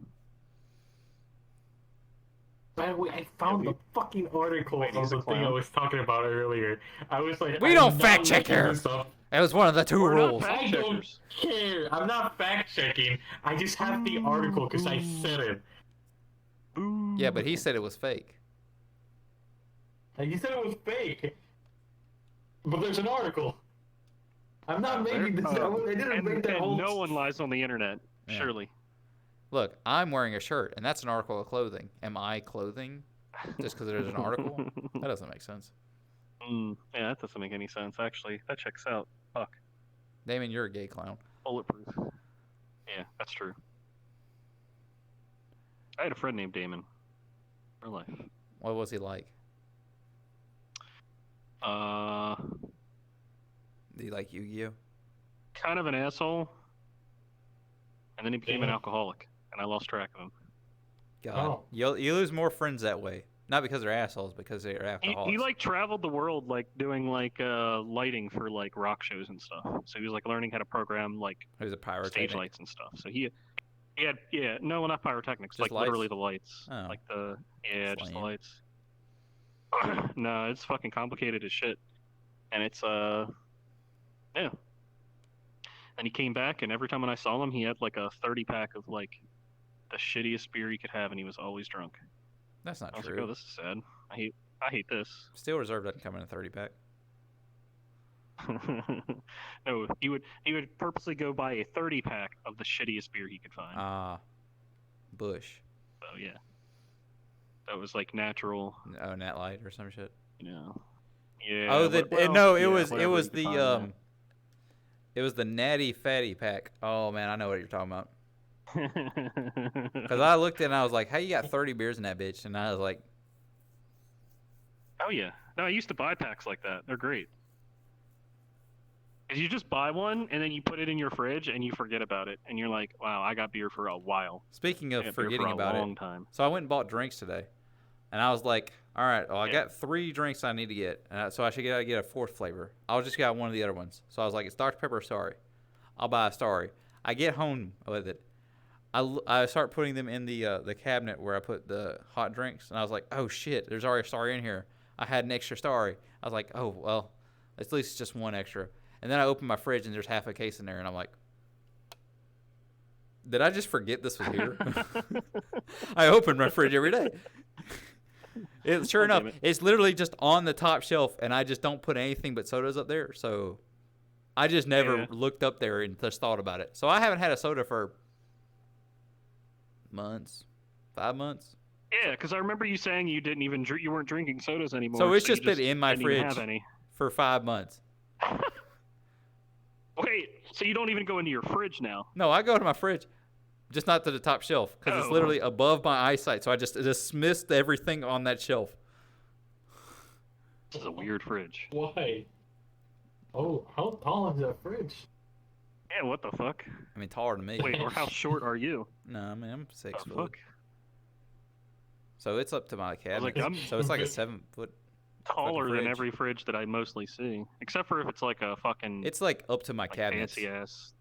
I found the fucking article Wait, of he's a the thing I clown? was talking about earlier. I was like, We I'm don't not fact check making here. this up. That was one of the 2 We're not rules. fact I don't checkers. care. I'm not fact checking. I just have the article because I said it. Boo. Yeah, but he said it was fake. And you said it was fake. But there's an article. I'm not making this. I didn't make that and whole. no one lies on the internet. Yeah. Surely. Look, I'm wearing a shirt, and that's an article of clothing. Am I clothing just because there's an article? That doesn't make sense. Yeah, that doesn't make any sense. Actually, that checks out. Fuck. Damon, you're a gay clown. Bulletproof. Yeah, that's true. I had a friend named Damon. Real life. What was he like? Uh, Did he like Yu-Gi-Oh? kind of an asshole. And then he became an Yeah. alcoholic, and I lost track of him. God, Oh. you lose more friends that way. Not because they're assholes, because they're He alcoholics. like traveled the world like doing like lighting for like rock shows and stuff. So he was like learning how to program like He was a stage pyrotechnic. lights and stuff. So he had no, not pyrotechnics, Just like lights? literally the lights, Oh. like the That's just the lame. lights. No, it's fucking complicated as shit, and it's yeah. And he came back, and every time when I saw him, he had like a 30-pack of like the shittiest beer he could have, and he was always drunk. That's not I was true. like, oh, this is sad. I hate this. Steel Reserve doesn't come in a 30-pack. No, he would purposely go buy a 30-pack of the shittiest beer he could find. Ah, Bush. So yeah, that was like natural, Oh, Nat Light or some shit. you know. Yeah. Oh, well, it yeah, was whatever you could the find it was the Natty Fatty pack. Oh man, I know what you're talking about. that. Because I looked at it and I was like, "Hey, you got 30 beers in that bitch?" And I was like, Oh yeah. No, I used to buy packs like that. They're great. Cause you just buy one and then you put it in your fridge and you forget about it and you're like, wow, I got beer for a while. speaking I of got beer forgetting for a about long it, time. so I went and bought drinks today, and I was like, "All right, well, I Yeah. got 3 drinks I need to get, so I should get a 4th flavor. I'll just get one of the other ones." So I was like, "It's Dr Pepper, sorry. I'll buy a Starry." I get home with it. I start putting them in the cabinet where I put the hot drinks, and I was like, "Oh shit, there's already a Starry in here. I had an extra Starry." I was like, "Oh well, at least it's just one extra." And then I opened my fridge and there's half a case in there, and I'm like, "Did I just forget this was here?" I open my fridge every day. Sure Oh, enough, damn it. it's literally just on the top shelf, and I just don't put anything but sodas up there. So I just never Yeah. looked up there and just thought about it. So I haven't had a soda for months, 5 months. Yeah, because I remember you saying you didn't even you weren't drinking sodas anymore. So it's you just been in my didn't even fridge have any. for 5 months. Wait, so you don't even go into your fridge now? No, I go to my fridge, just not to the top shelf because it's Oh. literally above my eyesight. So I just dismissed everything on that shelf. This is a weird fridge. Why? Oh, how tall is that fridge? Yeah, what the fuck? I mean, taller than me. Wait, or how short are you? No, I mean I'm 6 The foot. fuck? So it's up to my cabinet. I'm- So it's like a 7 foot. Taller than fridge. every fridge that I mostly see, except for if it's like a fucking It's like up to my like cabinets, fancy ass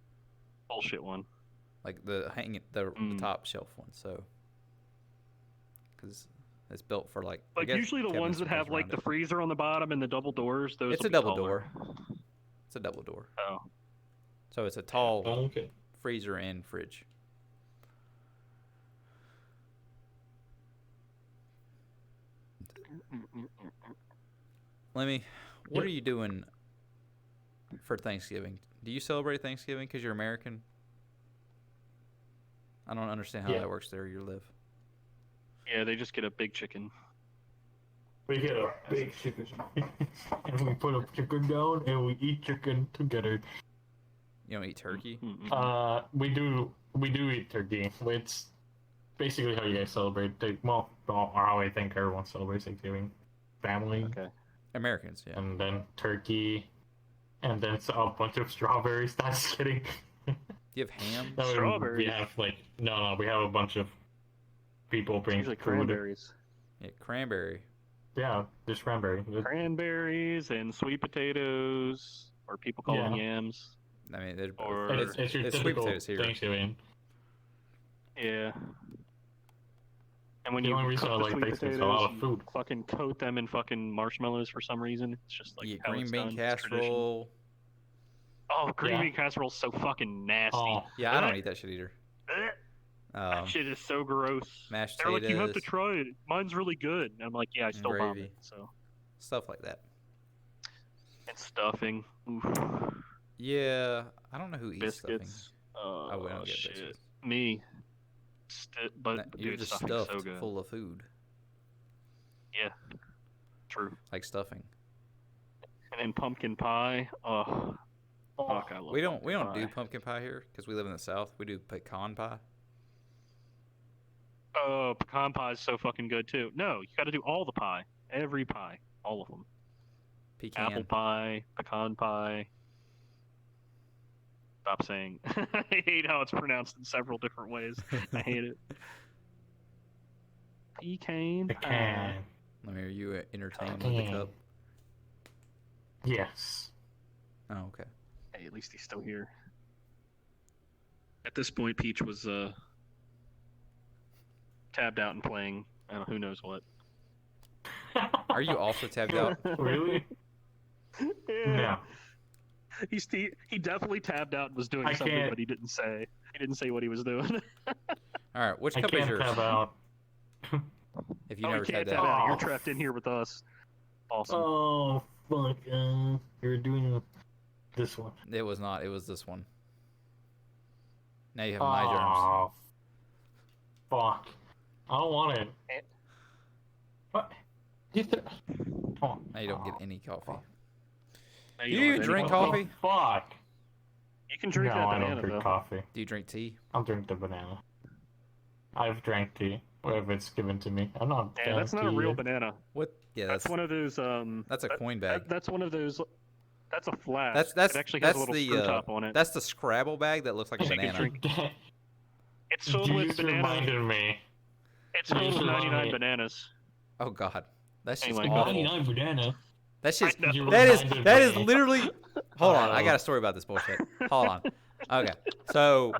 bullshit one. like the the Mm. top shelf one. So because it's built for like. I Like guess usually the cabinets ones that with have things like around the it. freezer on the bottom and the double doors. Those It's will a be double taller. It's a double door. Oh, So it's a tall Oh, okay. freezer and fridge. Lemmy, what Yeah. are you doing for Thanksgiving? Do you celebrate Thanksgiving because you're American? I don't understand how Yeah. that works there you live. yeah, they just get a big chicken. We get a big chicken, and we put a chicken down, and we eat chicken together. You don't eat turkey? We do eat turkey. It's basically how you guys celebrate. Well, or how I think everyone celebrates Thanksgiving. Family, Okay. Americans, yeah. and then turkey, and then a bunch of strawberries. That's kidding. Do you have ham? No, Strawberries? We have no. We have a bunch of people bring Usually food. cranberries. Yeah, cranberry. Yeah, there's cranberry. Cranberries and sweet potatoes, or people call them Yeah. yams. I mean, there's both. Or- It's your it's sweet typical potatoes here. Thanksgiving. Yeah. And when The you only cook reason I the like sweet Thanksgiving potatoes, is a lot of you food. fucking coat them in fucking marshmallows for some reason. It's just like You get how green it's bean done. It's tradition. casserole. Oh, green Yeah. bean casserole's so fucking nasty. Oh, Yeah, I don't eat that shit either. Ugh, that shit is so gross. Mashed They're like, you have to potatoes. try it. Mine's really good. And I'm like, yeah, I still gravy. vomit. So Stuff like that. and stuffing. Oof. Yeah, I don't know who eats Biscuits. stuffing. I don't get shit. biscuits. Me. But Nah, you're dude, just stuffing's stuffed so good. full of food, True. like stuffing. And then pumpkin pie. Oh, Fuck, I love We don't pumpkin do pie. pumpkin pie here because we live in the South. We do pecan pie. Oh, pecan pie is so fucking good too. No, you got to do all the pie, every pie, all of them. Pecan. Apple pie, pecan pie. Stop saying. I hate how it's pronounced in several different ways. I hate it. Pecan I pie. can. Let me hear you entertain with the cup. Yes. Oh, okay. Hey, at least he's still here. At this point, Peach was tabbed out and playing. I don't know, who knows what. Are you also tabbed out? Really? No. He definitely tabbed out and was doing I something, can't- but he didn't say. He didn't say what he was doing. All right. Which I cup is can't yours? tab out. If you Oh, never you can't tabbed tab out. out. You're Oh. trapped in here with us. Awesome. Oh, fuck. You're doing this one. It was not. It was this one. Now you have my germs. Oh, fuck. I don't want it. Eh. What? Oh, Now you don't get any coffee. fuck. Now Do don't you have any drink coffee. coffee? Fuck. You can drink No, that I banana don't drink though. coffee. Do you drink tea? I'll drink the banana. I've drank tea, whatever it's given to me. I'm not. Yeah, that's not a real fancy. banana. What? Yeah, That's one of those. that's a that- coin bag. That's one of those. That's a flask. That's it actually has that's a little the screw top on it. that's the Scrabble bag that looks like a You can banana. drink- It's filled You with just banana. reminded me. It's filled with you 99 reminded- bananas. Oh God, that's just Anyway, awful. 99 banana. That's just I know. You that is reminded that is me. literally. Hold on, I Oh. got a story about this bullshit. Hold on. Okay, so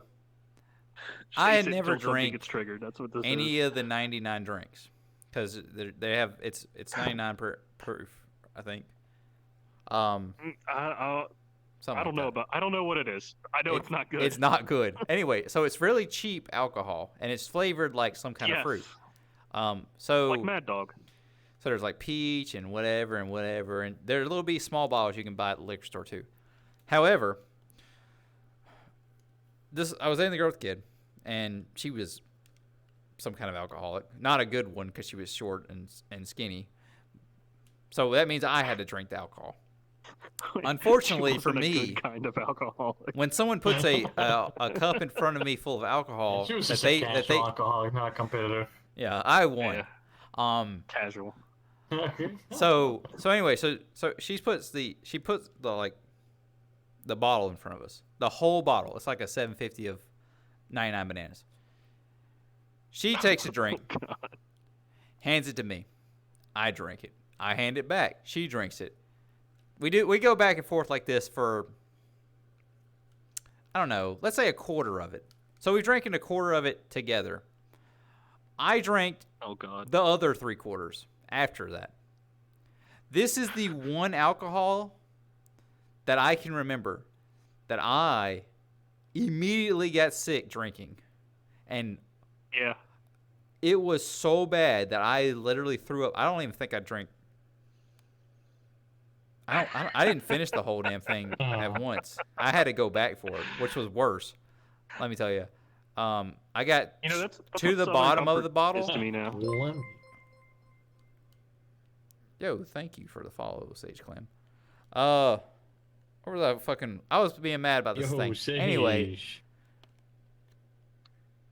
I had Say it never until something drank gets triggered. That's what this any is. of the 99 drinks because they have it's 99 proof, I think. Something I don't like know that. I don't know what it is. I know it's not good. It's not good. Anyway, so it's really cheap alcohol and it's flavored like some kind of Yes. fruit. So Like Mad Dog. So there's like peach and whatever, and there are little bitty small bottles you can buy at the liquor store too. However, I was dating the girl with the kid, and she was some kind of alcoholic, not a good one because she was short and skinny. So that means I had to drink the alcohol. Unfortunately She for wasn't a me, good kind of alcoholic. when someone puts a cup in front of me full of alcohol She was that just they a casual alcoholic, not competitive. yeah, I won. Yeah, casual. So anyway, so she puts the like the bottle in front of us. The whole bottle. It's like a 750 of 99 bananas. She takes a drink, hands it to me. I drink it. I hand it back. She drinks it. We go back and forth like this for I don't know, let's say a quarter of it. So we're drinking a quarter of it together. I drank Oh God. the other 3/4 after that. This is the one alcohol that I can remember that I immediately got sick drinking. And Yeah. it was so bad that I literally threw up. I don't even think I drank. I didn't finish the whole damn thing at once. I had to go back for it, which was worse. Let me tell you. I got You know that's to what the Southern bottom of Comfort the bottle. is to me now. Yo, thank you for the follow, Sage Clam. What was I fucking? I was being mad about this thing. Anyway,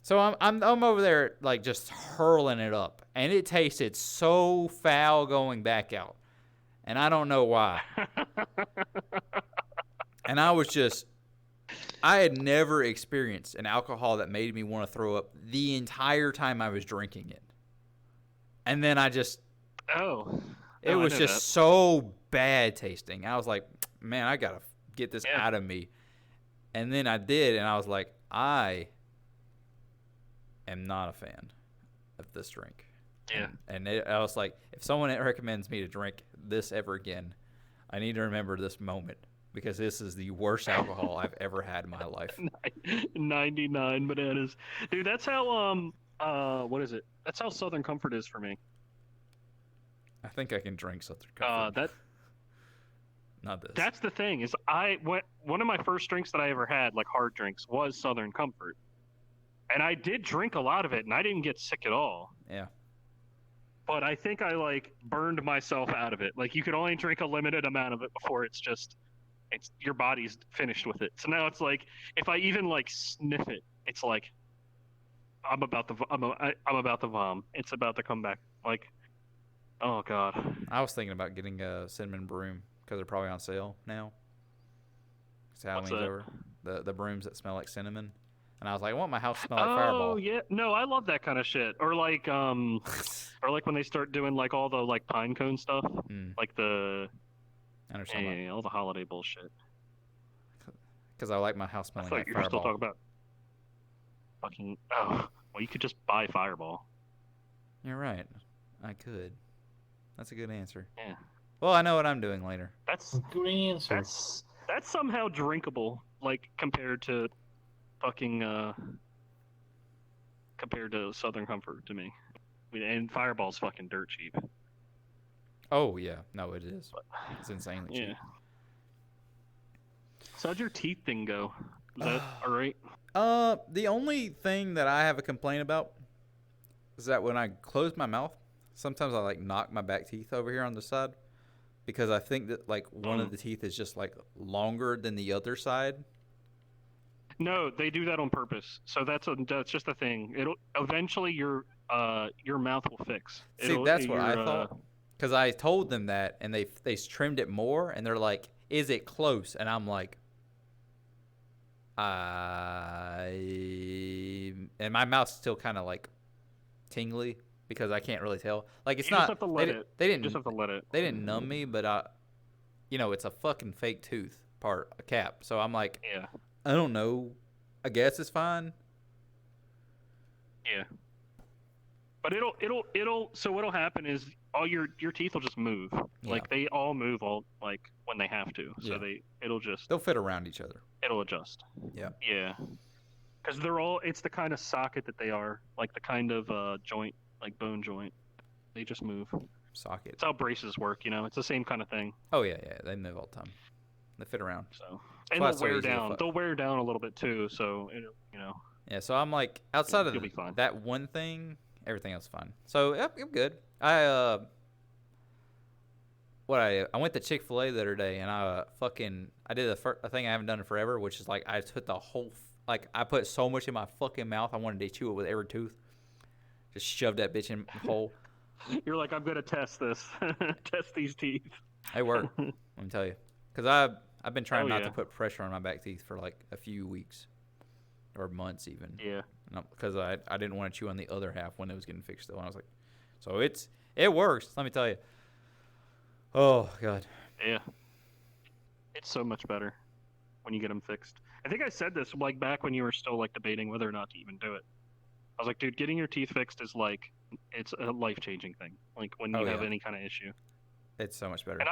so I'm over there like just hurling it up, and it tasted so foul going back out, and I don't know why. And I had never experienced an alcohol that made me want to throw up the entire time I was drinking it, and then it Oh. was I know just that. so bad tasting. I was like, man, I gotta get this Yeah. out of me. And then I did, and I was like, I am not a fan of this drink. Yeah. And I was like, if someone recommends me to drink this ever again, I need to remember this moment because this is the worst alcohol I've ever had in my life. 99 bananas. Dude, that's how what is it? That's how Southern Comfort is for me. I think I can drink Southern Comfort. Not this. That's the thing is one of my first drinks that I ever had, like hard drinks, was Southern Comfort. And I did drink a lot of it and I didn't get sick at all. Yeah. But I think I like burned myself out of it. Like you could only drink a limited amount of it before it's just It's your body's finished with it. So now it's like if I even like sniff it, it's like I'm about to I'm about to vom. It's about to come back. Like, oh god. I was thinking about getting a cinnamon broom because they're probably on sale now. It's Halloween's that? over. The brooms that smell like cinnamon. And I was like, I want my house to smell like Oh Fireball. yeah, no, I love that kind of shit. Or like when they start doing like all the like pine cone stuff, like the I understand all the holiday bullshit. because I like my house I smelling thought like you were still Fireball. talking about fucking. Oh, well, you could just buy Fireball. You're right. I could. That's a good answer. Yeah. Well, I know what I'm doing later. That's Good answer. that's somehow drinkable, like compared to fucking compared to Southern Comfort to me. And Fireball's fucking dirt cheap. Oh yeah, no, it is. It's insanely cheap. Yeah. So how'd your teeth thing go? Is that all right? The only thing that I have a complaint about is that when I close my mouth, sometimes I like knock my back teeth over here on the side because I think that like one of the teeth is just like longer than the other side. No, they do that on purpose. So that's just a thing. It'll eventually your mouth will fix. See, that's what I thought. Because I told them that, and they trimmed it more, and they're like, "Is it close?" And I'm like, and my mouth's still kind of like tingly because I can't really tell. Like it's you not. Just have to let it. They didn't. You just have to let it. They didn't numb me, but it's a fucking fake tooth part, a cap. So I'm like, Yeah. I don't know. I guess it's fine. Yeah. But it'll. So what'll happen is all your teeth will just move. Yeah. Like they all move all like when they have to. So Yeah. it'll just They'll fit around each other. it'll adjust. Yeah. Yeah. Because it's the kind of socket that they are, like the kind of joint, like bone joint. They just move. Socket. It's how braces work, It's the same kind of thing. Oh yeah, they move all the time. They fit around. So That's and why they'll it's so wear easy to down. fuck. They'll wear down a little bit too. So Yeah, so I'm like outside of You'll be fine. that one thing, everything else is fine. So yep, I'm good. I went to Chick-fil-A the other day and I did a thing I haven't done in forever, which is like I put the whole I put so much in my fucking mouth I wanted to chew it with every tooth. Just shoved that bitch in the hole. You're like, I'm gonna test this, test these teeth. It worked. Let me tell you, because I've been trying not to put pressure on my back teeth for like a few weeks or months even. Yeah. Because I didn't want to chew on the other half when it was getting fixed. Though, and I was like, so it works. Let me tell you. Oh god. Yeah. It's so much better when you get them fixed. I think I said this like back when you were still like debating whether or not to even do it. I was like, dude, getting your teeth fixed is like it's a life-changing thing. Like when you have any kind of issue. It's so much better. And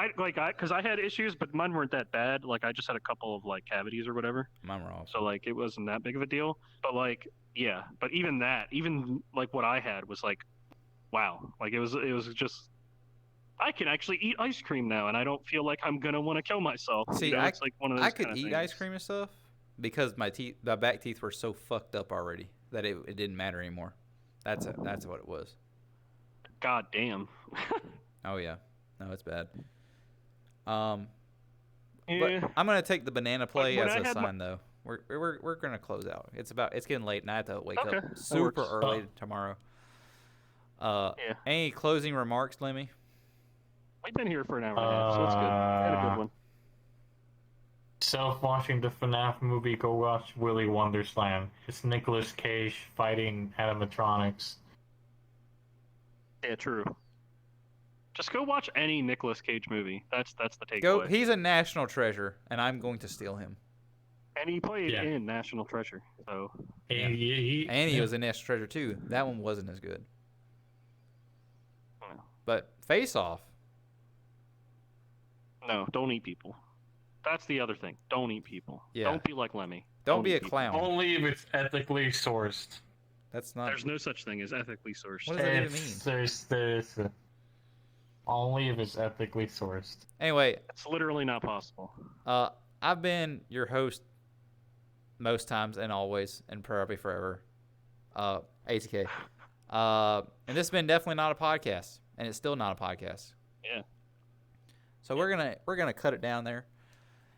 because I had issues, but mine weren't that bad. Like I just had a couple of like cavities or whatever. Mine were off. So like it wasn't that big of a deal. But like yeah, but even like what I had was like, wow. Like it was just. I can actually eat ice cream now, and I don't feel like I'm gonna want to kill myself. See, it's like one of those I could kinda eat things. ice cream and stuff because my back teeth were so fucked up already that it didn't matter anymore. That's what it was. God damn. Oh yeah, no, it's bad. Yeah. But I'm gonna take the banana play when as I a had sign though. We're gonna close out. It's getting late, and I have to wake Okay, up that super works. early tomorrow. Yeah. Any closing remarks, Lemmy? We've been here for an hour and a half, so it's good. We had a good one. Self-watching the FNAF movie, go watch Willy Wondersland. It's Nicolas Cage fighting animatronics. Yeah, true. Just go watch any Nicolas Cage movie. That's the takeaway. Go. He's a national treasure, and I'm going to steal him. And he played Yeah. in National Treasure, so Yeah. And he was a national treasure too. That one wasn't as good. well, But Face Off. no, don't eat people. That's the other thing. Don't eat people. Yeah. Don't be like Lemmy. Don't be eat a people. clown. Only if it's ethically sourced. That's not. There's no such thing as ethically sourced. What does that even mean? There's only if it's ethically sourced. Anyway, It's literally not possible. I've been your host most times and always and probably forever. ATK. And this has been definitely not a podcast, and it's still not a podcast. Yeah. So we're gonna cut it down there.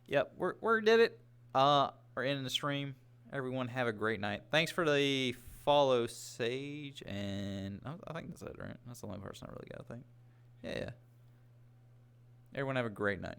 Yep, we did it. We're ending the stream. Everyone have a great night. Thanks for the follow, Sage, and I think that's it, right? That's the only person I really got. I think. Yeah. Everyone have a great night.